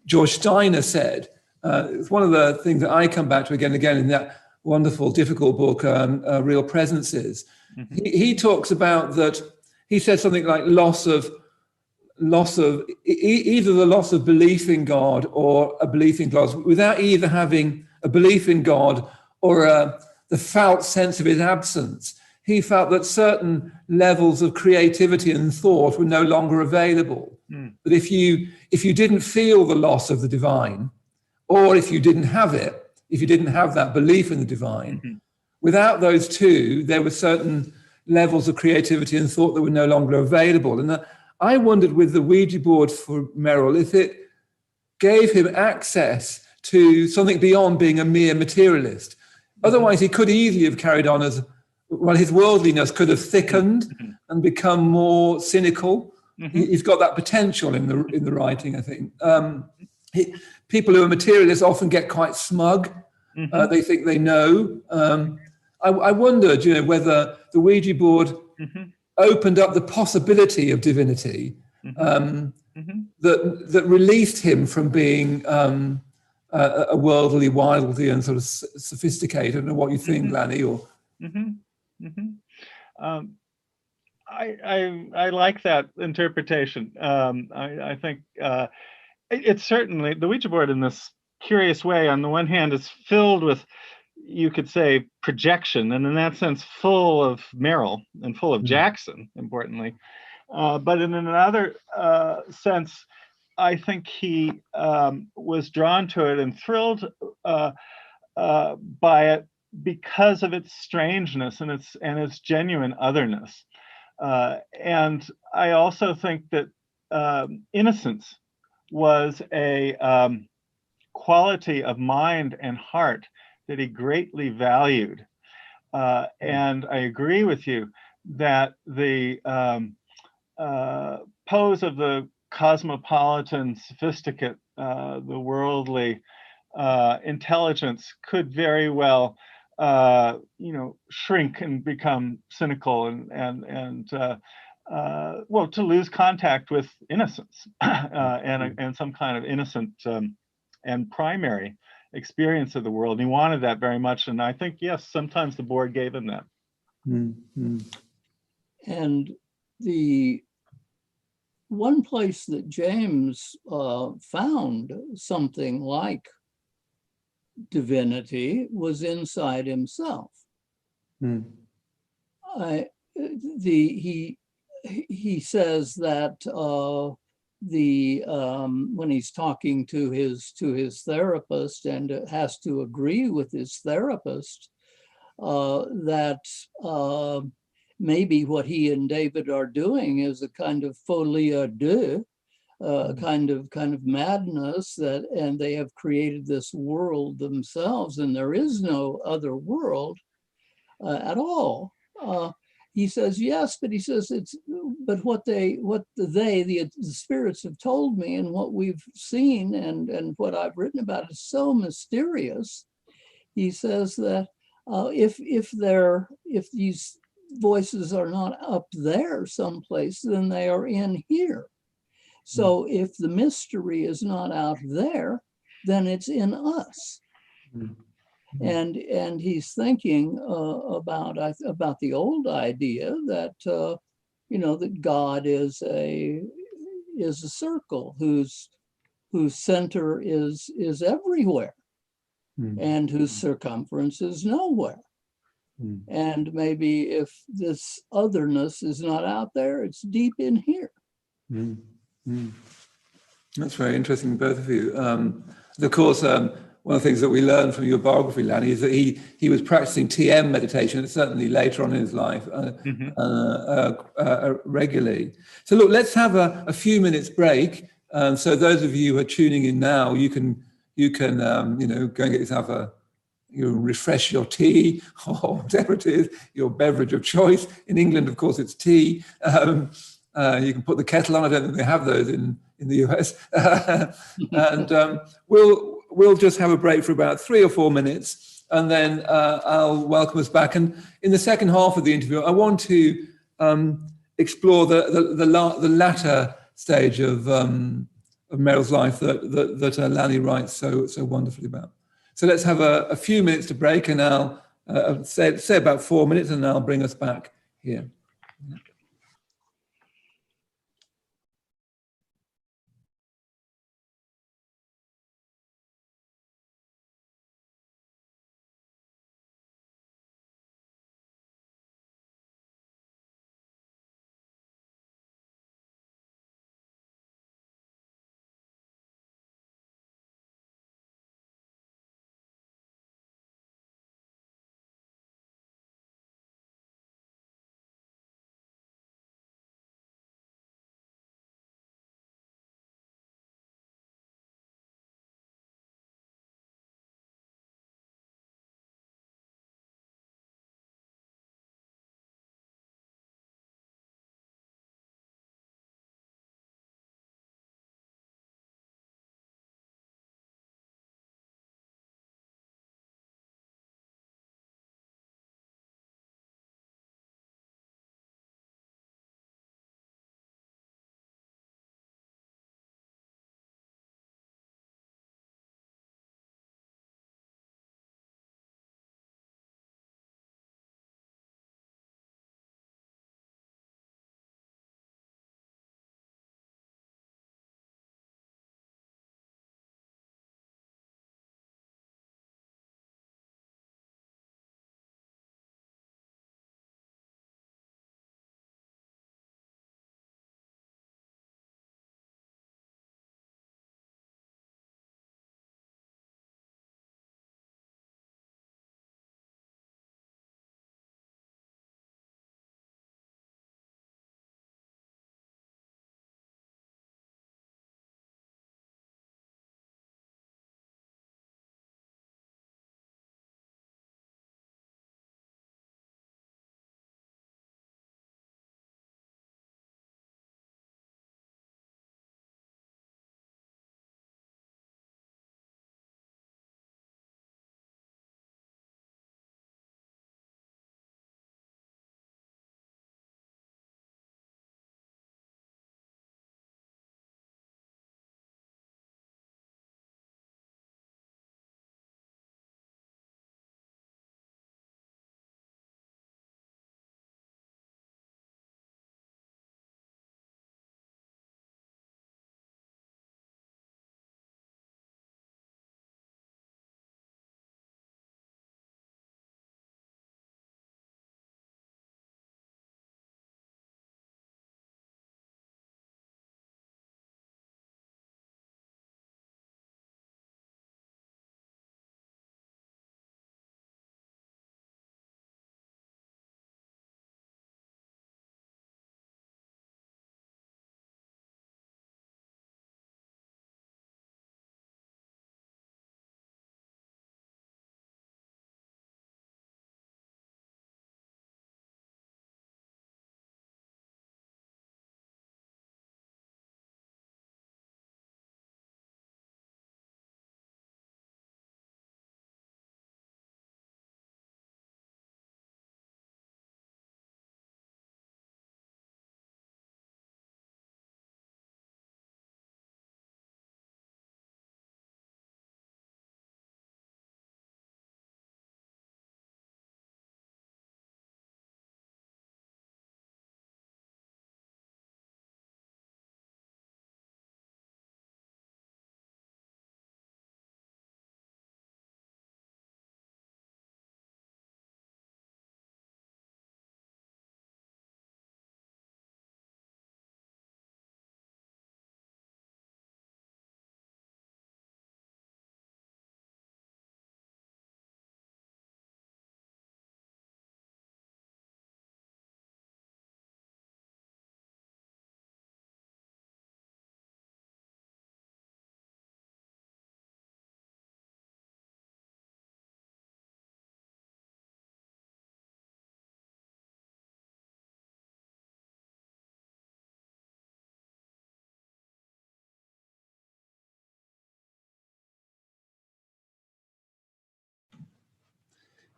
George Steiner said. It's one of the things that I come back to again and again in that wonderful, difficult book, Real Presences. He talks about that. He said something like loss of either the loss of belief in God or a belief in God, without either having a belief in God or the felt sense of his absence. He felt that certain levels of creativity and thought were no longer available. That if you didn't feel the loss of the divine, or if you didn't have it, if you didn't have that belief in the divine, without those two, there were certain levels of creativity and thought that were no longer available. And I wondered with the Ouija board for Meryl, if it gave him access to something beyond being a mere materialist. Otherwise, he could easily have carried on as, well, his worldliness could have thickened and become more cynical. He's got that potential in the writing, I think. People who are materialists often get quite smug. They think they know. I wondered, whether the Ouija board opened up the possibility of divinity that released him from being a worldly, wildly, and sort of sophisticated. I don't know what you think, Lanny, or. I like that interpretation. I think it's certainly, the Ouija board in this curious way, on the one hand, is filled with you could say, projection, and in that sense, full of Merrill and full of Jackson, importantly. But in another sense, I think he was drawn to it and thrilled by it because of its strangeness and its genuine otherness. And I also think that innocence was a quality of mind and heart that he greatly valued. And I agree with you that the pose of the cosmopolitan, sophisticate, the worldly intelligence could very well, shrink and become cynical and well, to lose contact with innocence and some kind of innocent and primary experience of the world. And he wanted that very much, and I think, yes, sometimes the board gave him that. And the one place that James found something like divinity was inside himself. He says that when he's talking to his therapist and has to agree with his therapist, that maybe what he and David are doing is a kind of folie à deux, kind of madness, and they have created this world themselves, and there is no other world at all. He says yes, but he says what the spirits have told me and what we've seen and what I've written about is so mysterious. He says that if these voices are not up there someplace, then they are in here. So if the mystery is not out there, then it's in us. And he's thinking about the old idea that that God is a circle whose center is everywhere, and whose circumference is nowhere. And maybe if this otherness is not out there, it's deep in here. That's very interesting, both of you. And of course, one of the things that we learned from your biography, Lanny, is that he was practicing TM meditation, certainly later on in his life, regularly. So look, let's have a few minutes break. So those of you who are tuning in now, you can go and get yourself refresh your tea or whatever it is, your beverage of choice. In England, of course, it's tea. You can put the kettle on. I don't think they have those in the US. And we'll just have a break for about 3 or 4 minutes, and then I'll welcome us back. And in the second half of the interview, I want to explore the latter stage of Meryl's life that Lanny writes so wonderfully about. So let's have a few minutes to break, and I'll say about 4 minutes, and I'll bring us back here.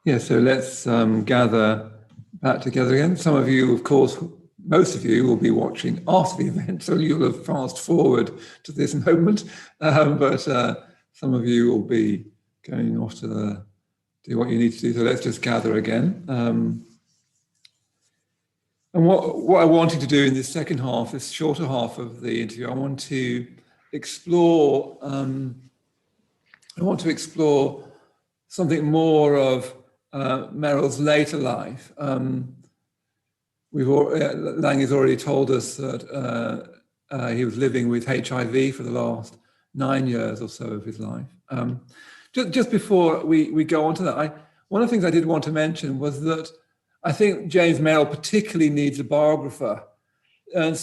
Yeah, so let's gather back together again. Some of you, of course, most of you will be watching after the event, so you'll have fast forward to this moment. But some of you will be going off to do what you need to do. So let's just gather again. And what I wanted to do in this second half, this shorter half of the interview, I want to explore. Something more of Merrill's later life. Lang has already told us that he was living with HIV for the last 9 years or so of his life. Just before we go on to that, one of the things I did want to mention was that I think James Merrill particularly needs a biographer. And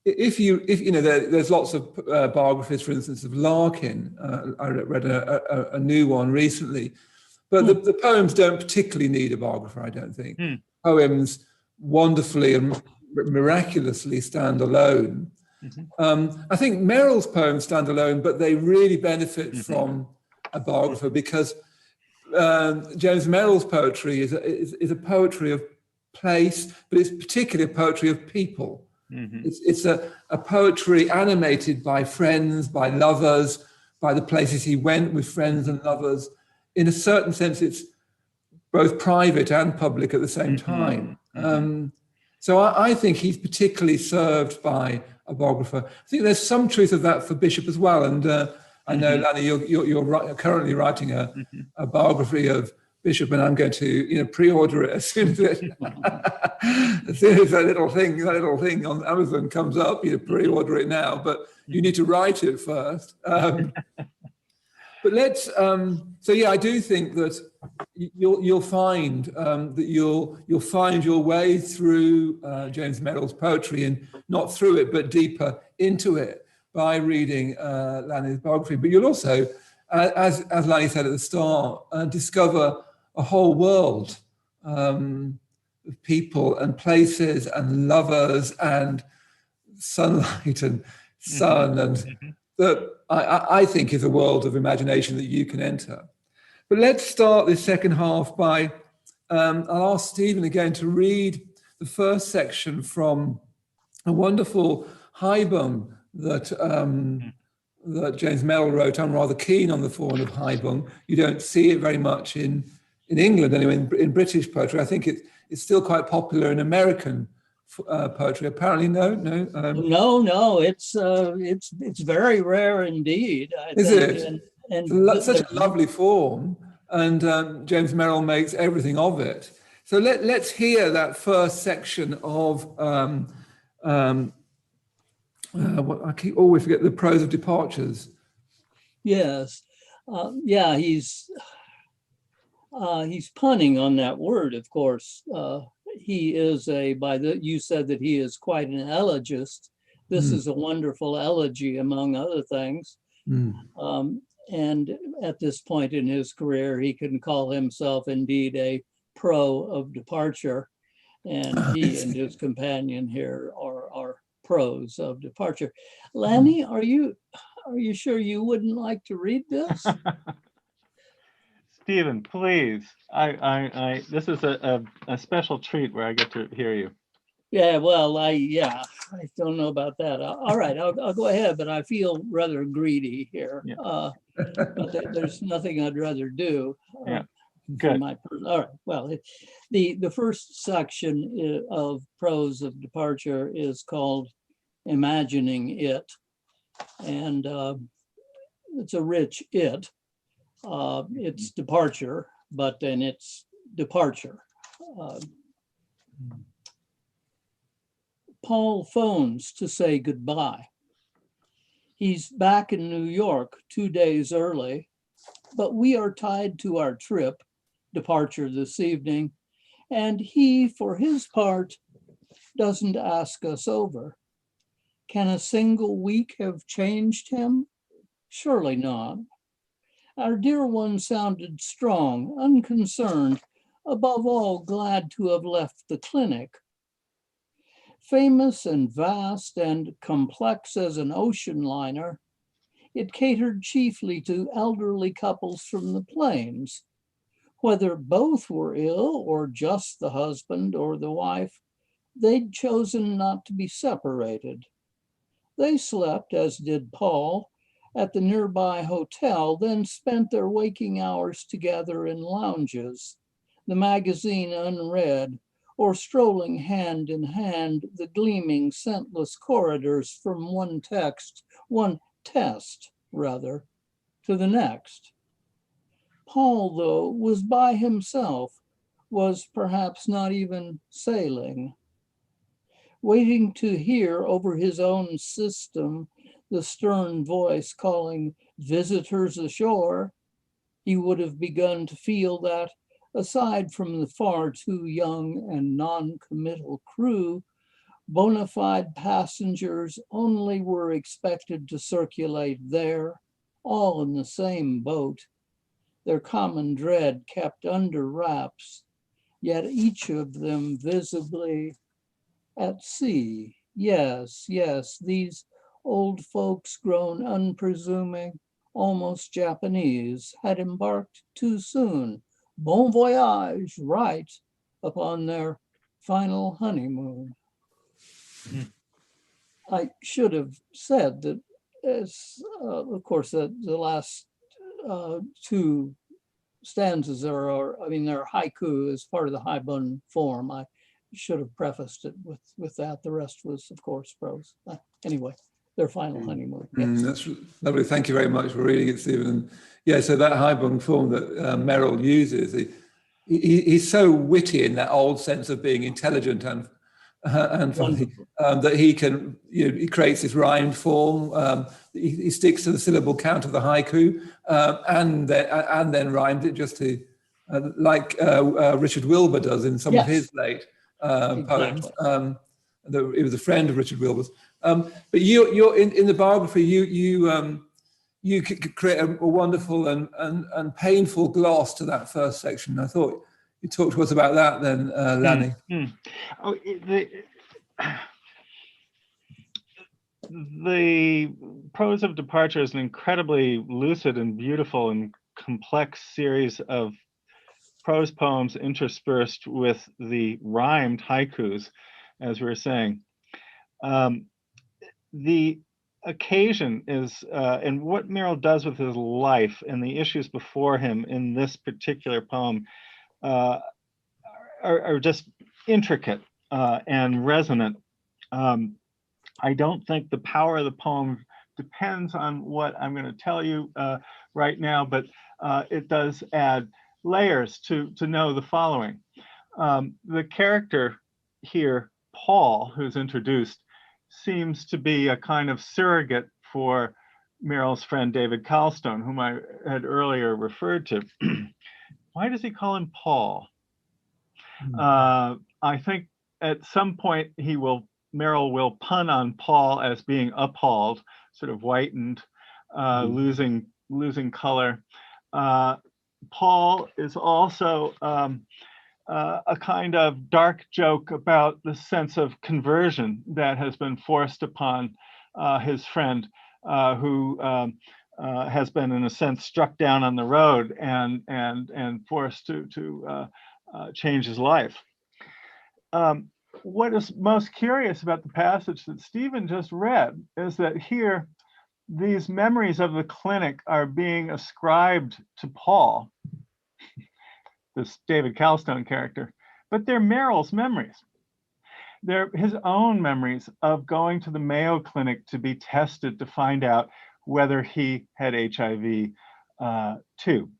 if you know, there's lots of biographies, for instance, of Larkin. I read a new one recently, but the poems don't particularly need a biographer, I don't think. Poems wonderfully and miraculously stand alone. I think Merrill's poems stand alone, but they really benefit from a biographer, because James Merrill's poetry is a poetry of place, but it's particularly a poetry of people. It's a poetry animated by friends, by lovers, by the places he went with friends and lovers. In a certain sense, it's both private and public at the same time. So I think he's particularly served by a biographer. I think there's some truth of that for Bishop as well. And I know, Lanny, you're currently writing a biography of Bishop, and I'm going to pre-order it as soon as that little thing on Amazon comes up. Pre-order it now, but you need to write it first. But let's. So yeah, I do think that you'll find that you'll find your way through James Merrill's poetry, and not through it, but deeper into it by reading Lanny's biography. But you'll also, as Lanny said at the start, discover a whole world of people and places and lovers and sunlight and sun, and that I think is a world of imagination that you can enter. But let's start this second half by, I'll ask Stephen again to read the first section from a wonderful haibung that James Merrill wrote. I'm rather keen on the form of haibung. You don't see it very much in England, anyway, in British poetry. I think it's still quite popular in American poetry. Apparently, no. No. It's very rare indeed. I Is think. it? And Such a lovely form, and James Merrill makes everything of it. So let's hear that first section of what I keep always forget, the prose of departures. Yes, he's punning on that word, of course. He is you said that he is quite an elegist. This is a wonderful elegy, among other things. And at this point in his career, he can call himself indeed a pro of departure. And he and his companion here are pros of departure. Lanny, are you sure you wouldn't like to read this? Stephen, please. I this is a special treat where I get to hear you. Yeah, well, I don't know about that. All right, I'll go ahead, but I feel rather greedy here. Yeah. But there's nothing I'd rather do. Good. All right. Well, the first section of prose of departure is called "Imagining It," and it's a rich it. It's departure, but then it's departure. Paul phones to say goodbye. He's back in New York 2 days early, but we are tied to our trip, departure this evening, and he, for his part, doesn't ask us over. Can a single week have changed him? Surely not. Our dear one sounded strong, unconcerned, above all glad to have left the clinic. Famous and vast and complex as an ocean liner, it catered chiefly to elderly couples from the plains, Whether both were ill or just the husband or the wife, they'd chosen not to be separated. They slept, as did Paul, at the nearby hotel, then spent their waking hours together in lounges, the magazine unread, or strolling hand in hand the gleaming, scentless corridors from one test, to the next. Paul, though, was by himself, was perhaps not even sailing. Waiting to hear over his own system the stern voice calling visitors ashore, he would have begun to feel that, aside from the far too young and non-committal crew, bona fide passengers only were expected to circulate there, all in the same boat, their common dread kept under wraps, yet each of them visibly at sea. Yes, yes, these old folks grown unpresuming, almost Japanese, had embarked too soon, bon voyage, right, upon their final honeymoon. I should have said that, as of course, the last two stanzas there are haiku as part of the haibun form. I should have prefaced it with that. The rest was, of course, prose. Anyway, their final honeymoon. Yes. That's lovely. Thank you very much for reading it, Stephen. And yeah, so that haibun form that Meryl uses, he's so witty in that old sense of being intelligent and funny, that he can, he creates this rhymed form. He sticks to the syllable count of the haiku, and then rhymed it just to, like Richard Wilbur does in some of his late poems. He was a friend of Richard Wilbur's. But you're in the biography, you could create a wonderful and painful gloss to that first section. I thought you talk to us about that then, Lanny. Oh, the Prose of Departure is an incredibly lucid and beautiful and complex series of prose poems interspersed with the rhymed haikus, as we were saying. The occasion is, and what Meryl does with his life and the issues before him in this particular poem are just intricate and resonant. I don't think the power of the poem depends on what I'm going to tell you right now, but it does add layers to know the following. The character here, Paul, who's introduced, seems to be a kind of surrogate for Meryl's friend David Calstone, whom I had earlier referred to. Why does he call him Paul? I think at some point Meryl will pun on Paul as being appalled, sort of whitened, losing color. Paul is also a kind of dark joke about the sense of conversion that has been forced upon his friend, who has been, in a sense, struck down on the road and forced to change his life. What is most curious about the passage that Stephen just read is that here, these memories of the clinic are being ascribed to Paul, this David Calstone character, but they're Meryl's memories. They're his own memories of going to the Mayo Clinic to be tested to find out whether he had HIV too.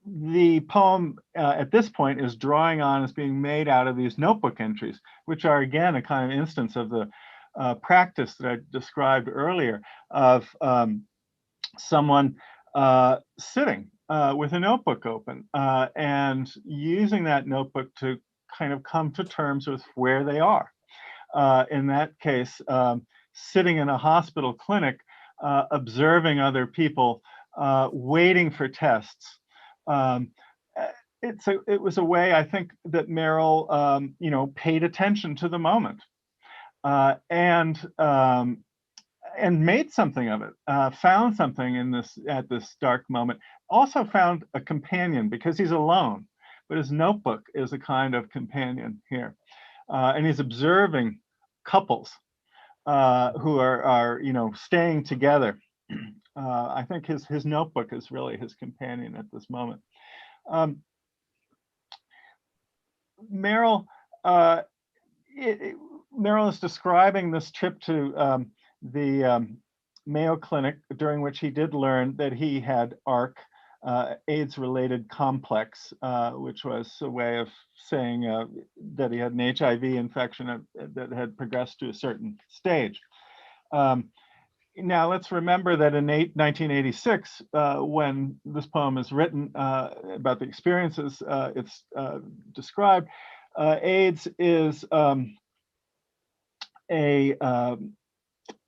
The poem at this point is drawing on, is being made out of these notebook entries, which are again a kind of instance of the practice that I described earlier of someone sitting with a notebook open and using that notebook to kind of come to terms with where they are. In that case, sitting in a hospital clinic, observing other people, waiting for tests. It was a way, I think, that Meryl, paid attention to the moment, and and made something of it, found something in this at this dark moment. Also found a companion because he's alone, but his notebook is a kind of companion here, and he's observing couples who are staying together. I think his notebook is really his companion at this moment. Meryl. Meryl is describing this trip to the Mayo Clinic, during which he did learn that he had ARC, AIDS-related complex, which was a way of saying that he had an HIV infection that had progressed to a certain stage. Now, let's remember that in 1986, when this poem is written about the experiences it's described, AIDS is a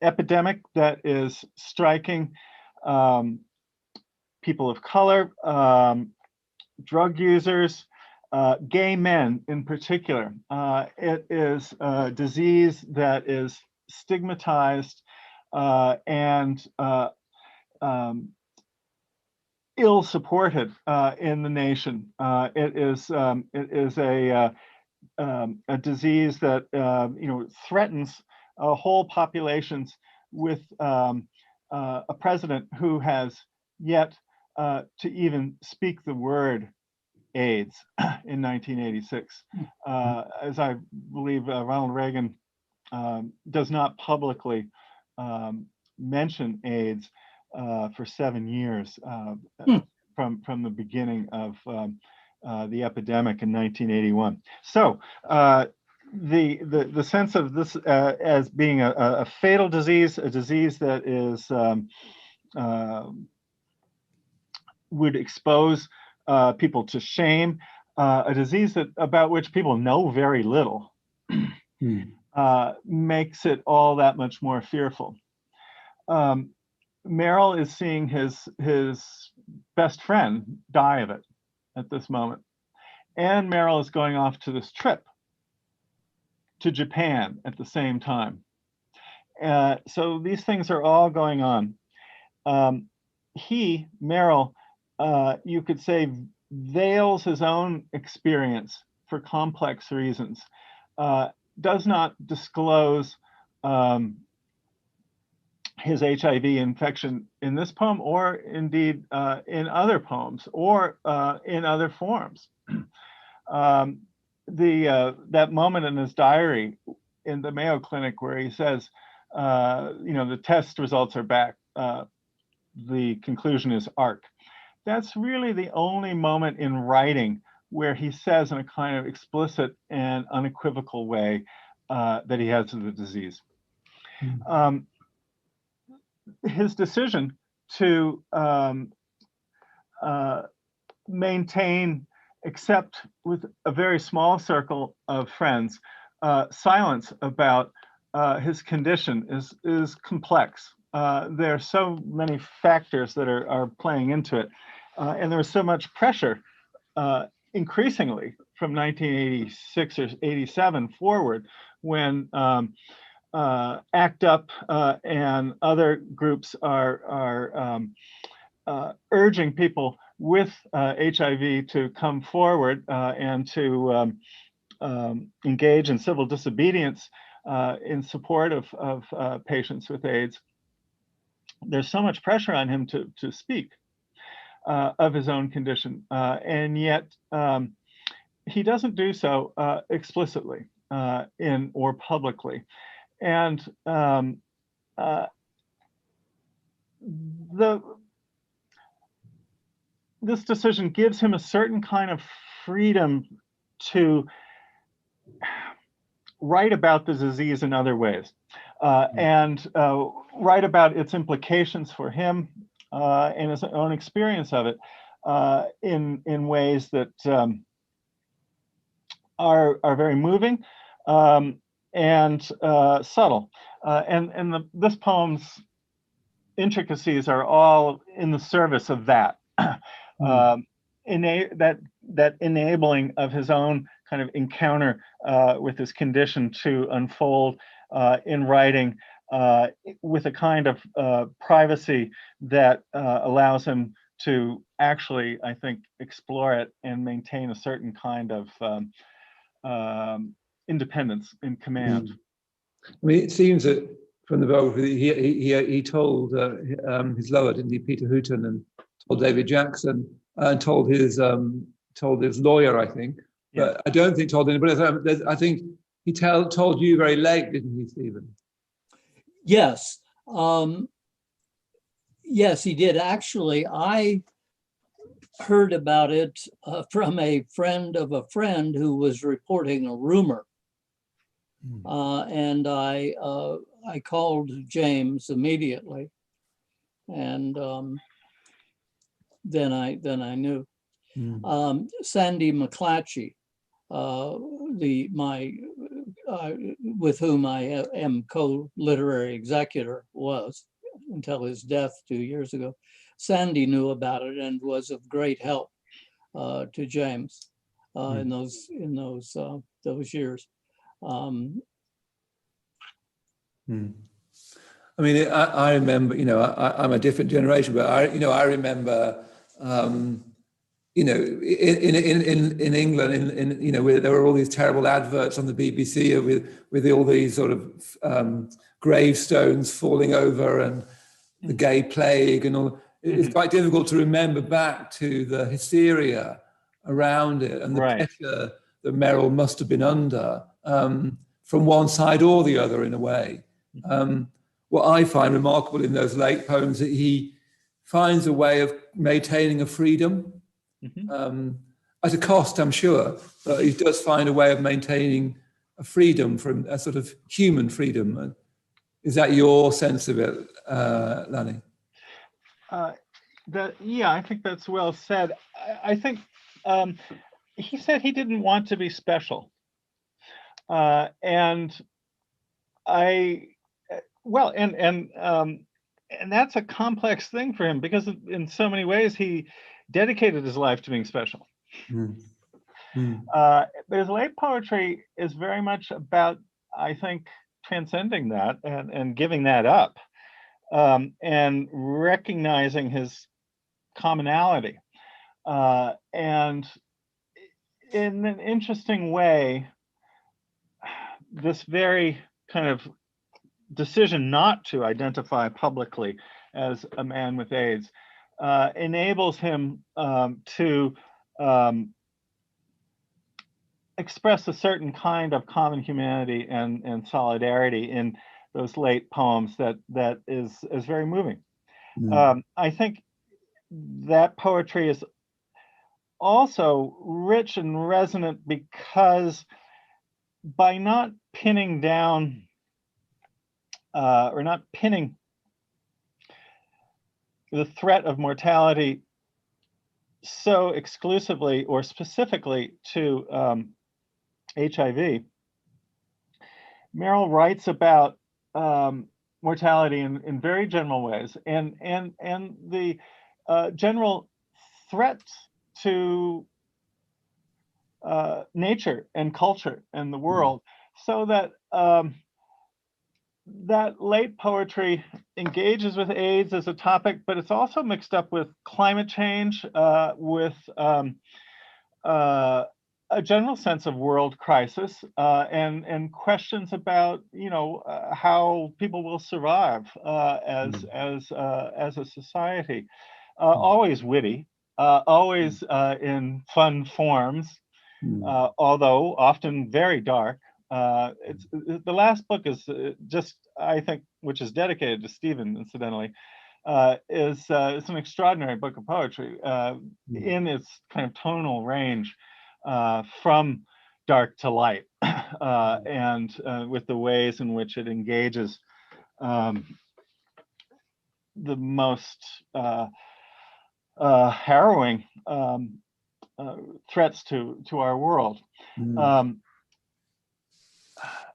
epidemic that is striking people of color, drug users, gay men in particular. It is a disease that is stigmatized and ill supported in the nation. It is a disease that threatens whole populations with a president who has yet to even speak the word AIDS in 1986. As I believe Ronald Reagan does not publicly mention AIDS for 7 years from the beginning of the epidemic in 1981. So the sense of this as being a fatal disease, a disease that is would expose people to shame, a disease about which people know very little, makes it all that much more fearful. Meryl is seeing his best friend die of it at this moment. And Meryl is going off to this trip to Japan at the same time. So these things are all going on. Meryl, you could say, veils his own experience for complex reasons, does not disclose his HIV infection in this poem, or indeed in other poems, or in other forms. That moment in his diary in the Mayo Clinic where he says, the test results are back, the conclusion is ARC. That's really the only moment in writing where he says in a kind of explicit and unequivocal way that he has the disease. His decision to maintain, except with a very small circle of friends, silence about his condition is complex. There are so many factors that are playing into it, and there's so much pressure increasingly from 1986 or 87 forward, when ACT UP and other groups are urging people with HIV to come forward and to engage in civil disobedience in support of patients with AIDS. There's so much pressure on him to speak of his own condition, and yet he doesn't do so explicitly or publicly. And this decision gives him a certain kind of freedom to write about the disease in other ways, and write about its implications for him and his own experience of it in ways that are very moving and subtle. And this poem's intricacies are all in the service of that. That enabling of his own kind of encounter with his condition to unfold in writing with a kind of privacy that allows him to actually, I think, explore it and maintain a certain kind of independence in command. I mean, it seems that from the biography, he told his lover, didn't he, Peter Hooton, and told David Jackson, and told his lawyer, I think, but I don't think told anybody else. I think he told you very late, didn't he, Stephen? Yes. Yes, he did. Actually, I heard about it from a friend of a friend who was reporting a rumor. And I called James immediately, and then I knew. Sandy McClatchy, with whom I am co-literary executor, was until his death 2 years ago. Sandy knew about it and was of great help to James in those years. I mean, I remember, I'm a different generation, but I remember, in England, where there were all these terrible adverts on the BBC with all these sort of gravestones falling over and the gay plague and all. It's quite difficult to remember back to the hysteria around it and the pressure that Meryl must have been under from one side or the other, in a way. What I find remarkable in those late poems that he finds a way of maintaining a freedom at a cost, I'm sure, but he does find a way of maintaining a freedom, from a sort of human freedom. Is that your sense of it, Lanny? I think that's well said. I think he said he didn't want to be special, and that's a complex thing for him, because in so many ways he dedicated his life to being special. But his late poetry is very much about, I think, transcending that and giving that up, and recognizing his commonality. And in an interesting way, this very kind of decision not to identify publicly as a man with AIDS enables him to express a certain kind of common humanity and solidarity in those late poems that is very moving. I think that poetry is also rich and resonant because by not pinning down or not pinning the threat of mortality so exclusively or specifically to HIV, Meryl writes about mortality in very general ways, and the general threats to nature and culture and the world, so that that late poetry engages with AIDS as a topic, but it's also mixed up with climate change, with a general sense of world crisis, and questions about how people will survive as a society. Always witty, always in fun forms, although often very dark. The last book is just, I think, which is dedicated to Stephen, incidentally, is an extraordinary book of poetry in its kind of tonal range, from dark to light, and with the ways in which it engages the most harrowing threats to our world.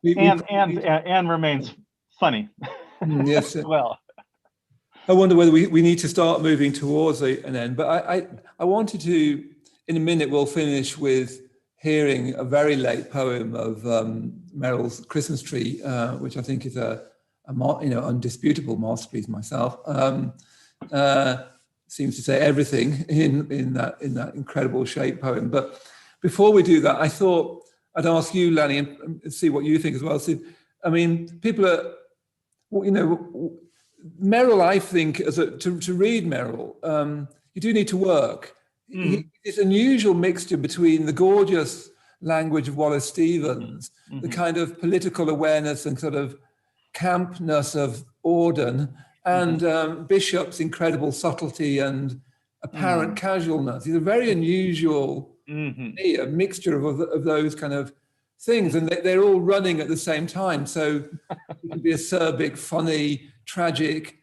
And remains funny. Yes. As well. I wonder whether we need to start moving towards an end. But I wanted to, in a minute, we'll finish with hearing a very late poem of Merrill's Christmas Tree, which I think is a undisputable masterpiece myself. Seems to say everything in that incredible shape poem. But before we do that, I thought I'd ask you, Lanny, and see what you think as well. So, I mean, people are, Meryl, I think, to read Meryl, you do need to work. It's an unusual mixture between the gorgeous language of Wallace Stevens, the kind of political awareness and sort of campness of Auden, and Bishop's incredible subtlety and apparent casualness. He's a very unusual a mixture of those kind of things, and they're all running at the same time. So it can be acerbic, funny, tragic,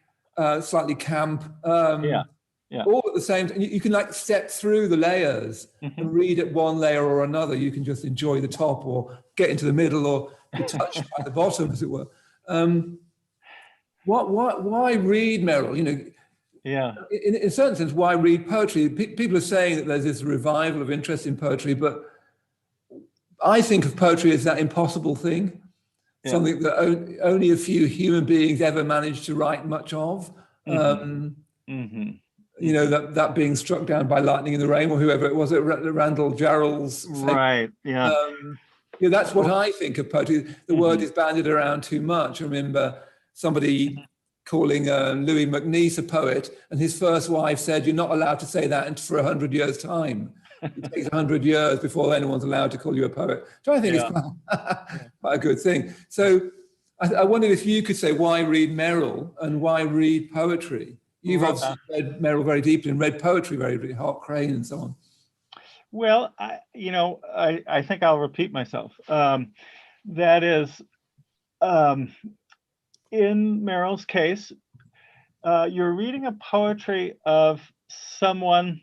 slightly camp, all at the same time. You can like step through the layers and read at one layer or another. You can just enjoy the top or get into the middle or be touched by the bottom, as it were. Why read Meryl? In a certain sense, why read poetry? People are saying that there's this revival of interest in poetry, but I think of poetry as that impossible thing, something that only a few human beings ever managed to write much of. That being struck down by lightning in the rain, or whoever it was, Randall Jarrell's. Right. Yeah. That's what I think of poetry. The word is bandied around too much. I remember somebody calling Louis MacNeice a poet, and his first wife said, "You're not allowed to say that for 100 years' time. It takes 100 years before anyone's allowed to call you a poet." So I think it's quite a good thing. So I wondered if you could say why read Meryl and why read poetry. You've obviously read Meryl very deeply and read poetry very deeply, Hart Crane and so on. Well, I think I'll repeat myself. That is, in Meryl's case, you're reading a poetry of someone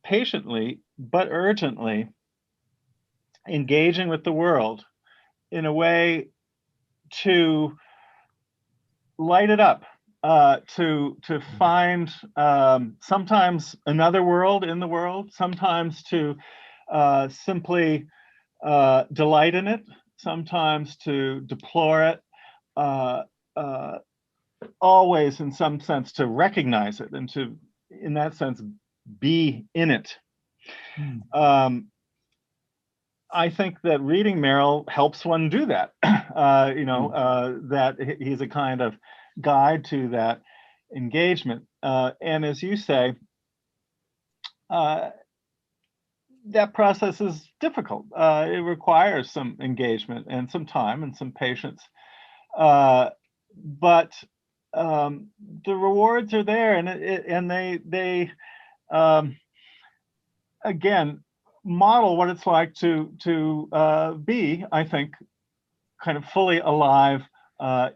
patiently but urgently engaging with the world in a way to light it up, to find sometimes another world in the world, sometimes to simply delight in it, sometimes to deplore it, always in some sense to recognize it and to, in that sense, be in it. I think that reading Meryl helps one do that. That he's a kind of guide to that engagement. And as you say, that process is difficult. It requires some engagement and some time and some patience. But the rewards are there, and they again model what it's like to be, I think, kind of fully alive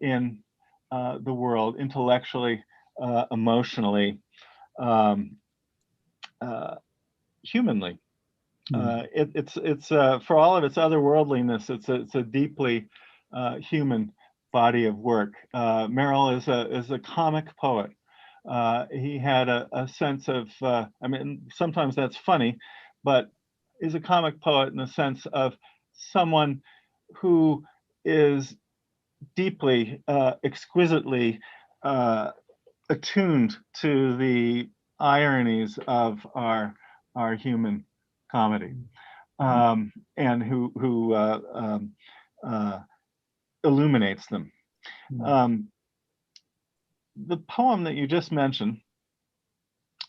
in the world, intellectually, emotionally, humanly. It's for all of its otherworldliness, it's a deeply human body of work. Meryl is a comic poet. He had a sense of, sometimes that's funny, but is a comic poet in the sense of someone who is deeply, exquisitely attuned to the ironies of our human comedy, and who illuminates them. The poem that you just mentioned,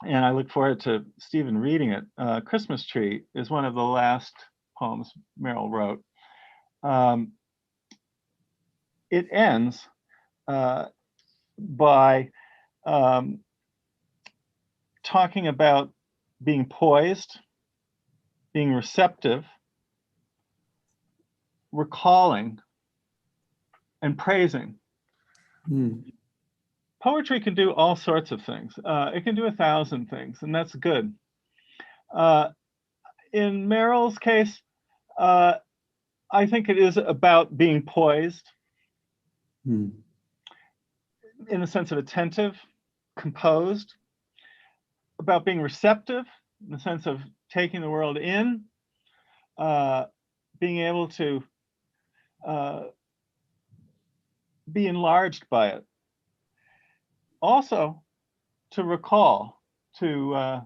and I look forward to Stephen reading it, Christmas Tree, is one of the last poems Meryl wrote. It ends by talking about being poised, being receptive, recalling, and praising. Poetry can do all sorts of things. It can do 1,000 things, and that's good. In Meryl's case, I think it is about being poised, in the sense of attentive, composed, about being receptive, in the sense of taking the world in, being able to be enlarged by it. Also, to recall, to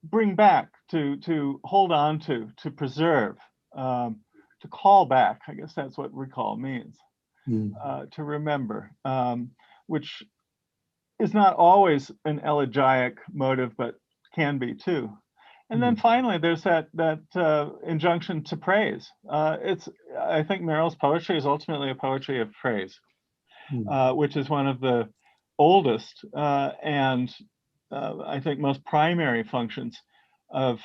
bring back, to hold on to preserve, to call back. I guess that's what recall means. To remember, which is not always an elegiac motive, but can be too. And then finally, there's that injunction to praise. I think Merrill's poetry is ultimately a poetry of praise, which is one of the oldest and I think most primary functions of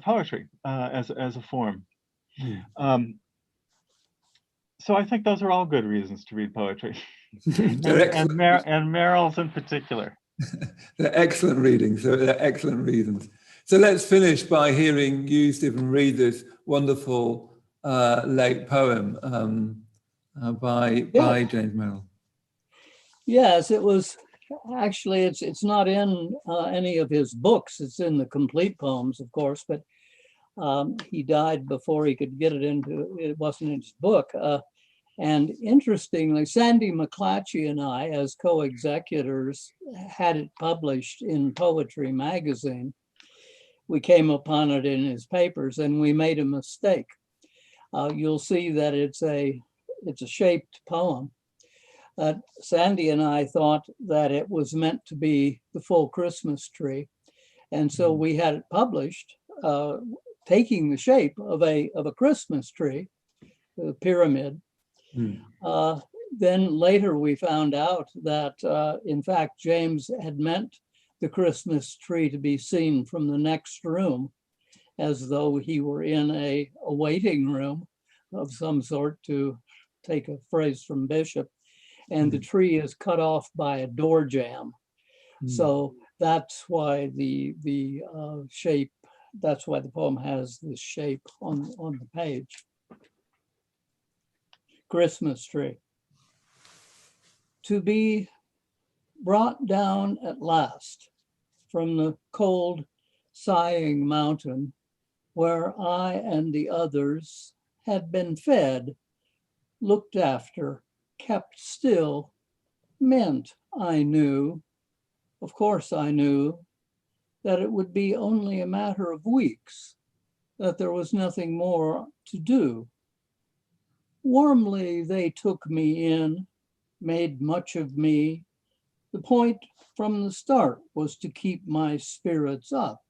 poetry as a form. So I think those are all good reasons to read poetry, and Merrill's in particular. They're excellent readings. They're excellent reasons. So let's finish by hearing you, Stephen, read this wonderful late poem by James Merrill. Yes, it was actually, it's not in any of his books. It's in the complete poems, of course, but he died before he could get it into, it wasn't in his book. And interestingly, Sandy McClatchy and I, as co-executors, had it published in Poetry magazine. We came upon it in his papers and we made a mistake. You'll see that it's a shaped poem. Sandy and I thought that it was meant to be the full Christmas tree. And so we had it published, taking the shape of a Christmas tree, the pyramid. Then later we found out that in fact, James had meant the Christmas tree to be seen from the next room, as though he were in a waiting room of some sort, to take a phrase from Bishop. And the tree is cut off by a door jamb. So that's why the shape, that's why the poem has this shape on the page. Christmas tree. To be brought down at last from the cold, sighing mountain where I and the others had been fed, looked after, kept still, meant I knew, of course I knew, that it would be only a matter of weeks, that there was nothing more to do. Warmly they took me in, made much of me. The point from the start was to keep my spirits up.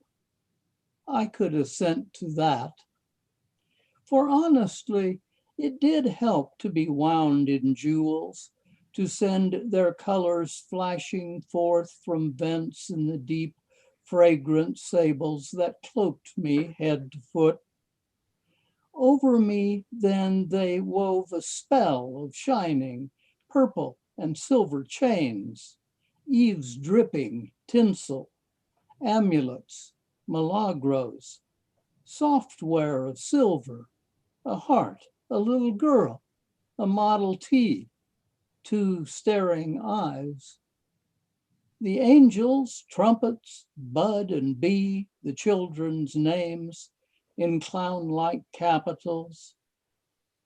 I could assent to that. For honestly, it did help to be wound in jewels, to send their colors flashing forth from vents in the deep, fragrant sables that cloaked me head to foot. Over me, then, they wove a spell of shining purple and silver chains, eaves dripping tinsel, amulets, milagros, software of silver, a heart, a little girl, a Model T, 2 staring eyes. The angels, trumpets, Bud and Bee, the children's names in clown-like capitals.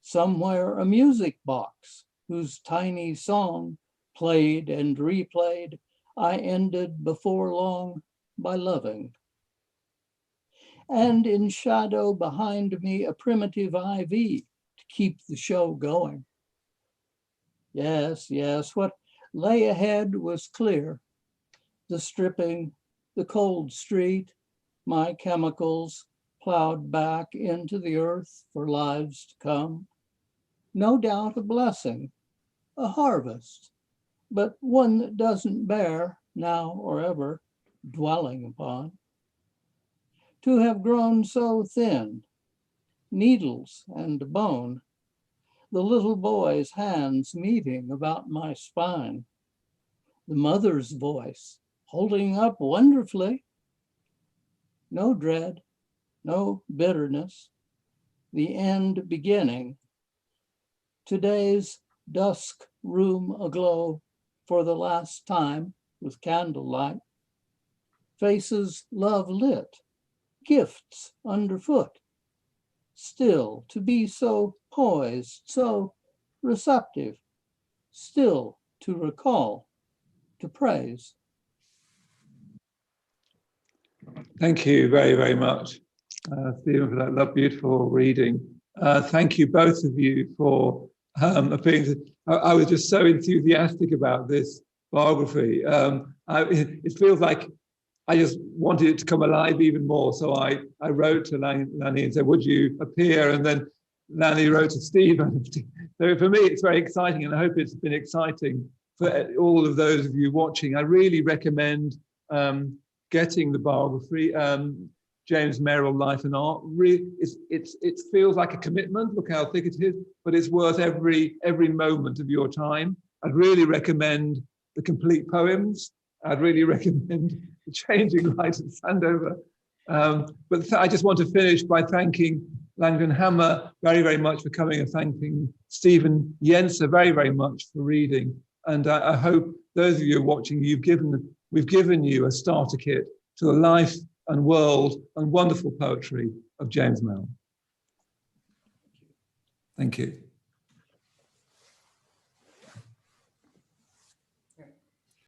Somewhere a music box whose tiny song, played and replayed, I ended before long by loving. And in shadow behind me, a primitive IV to keep the show going. Yes, what lay ahead was clear. The stripping, the cold street, my chemicals plowed back into the earth for lives to come. No doubt a blessing, a harvest, but one that doesn't bear, now or ever, dwelling upon. To have grown so thin, needles and bone, the little boy's hands meeting about my spine, the mother's voice holding up wonderfully. No dread, no bitterness, the end beginning. Today's dusk room aglow for the last time with candlelight. Faces love lit, gifts underfoot. Still to be so poised, so receptive, still to recall, to praise. Thank you very, very much, Stephen, for that beautiful reading. Thank you, both of you, for appearing. I was just so enthusiastic about this biography. It feels like I just wanted it to come alive even more. So I wrote to Lanny and said, would you appear? And then Lanny wrote to Stephen. So for me, it's very exciting, and I hope it's been exciting for all of those of you watching. I really recommend getting the biography, James Merrill, Life and Art. It feels like a commitment. Look how thick it is, but it's worth every moment of your time. I'd really recommend the complete poems. I'd really recommend The Changing Light of Sandover. But I just want to finish by thanking Langdon Hammer very, very much for coming, and thanking Stephen Yenser very, very much for reading. And I hope those of you watching, we've given you a starter kit to the life and world and wonderful poetry of James Merrill. Thank you.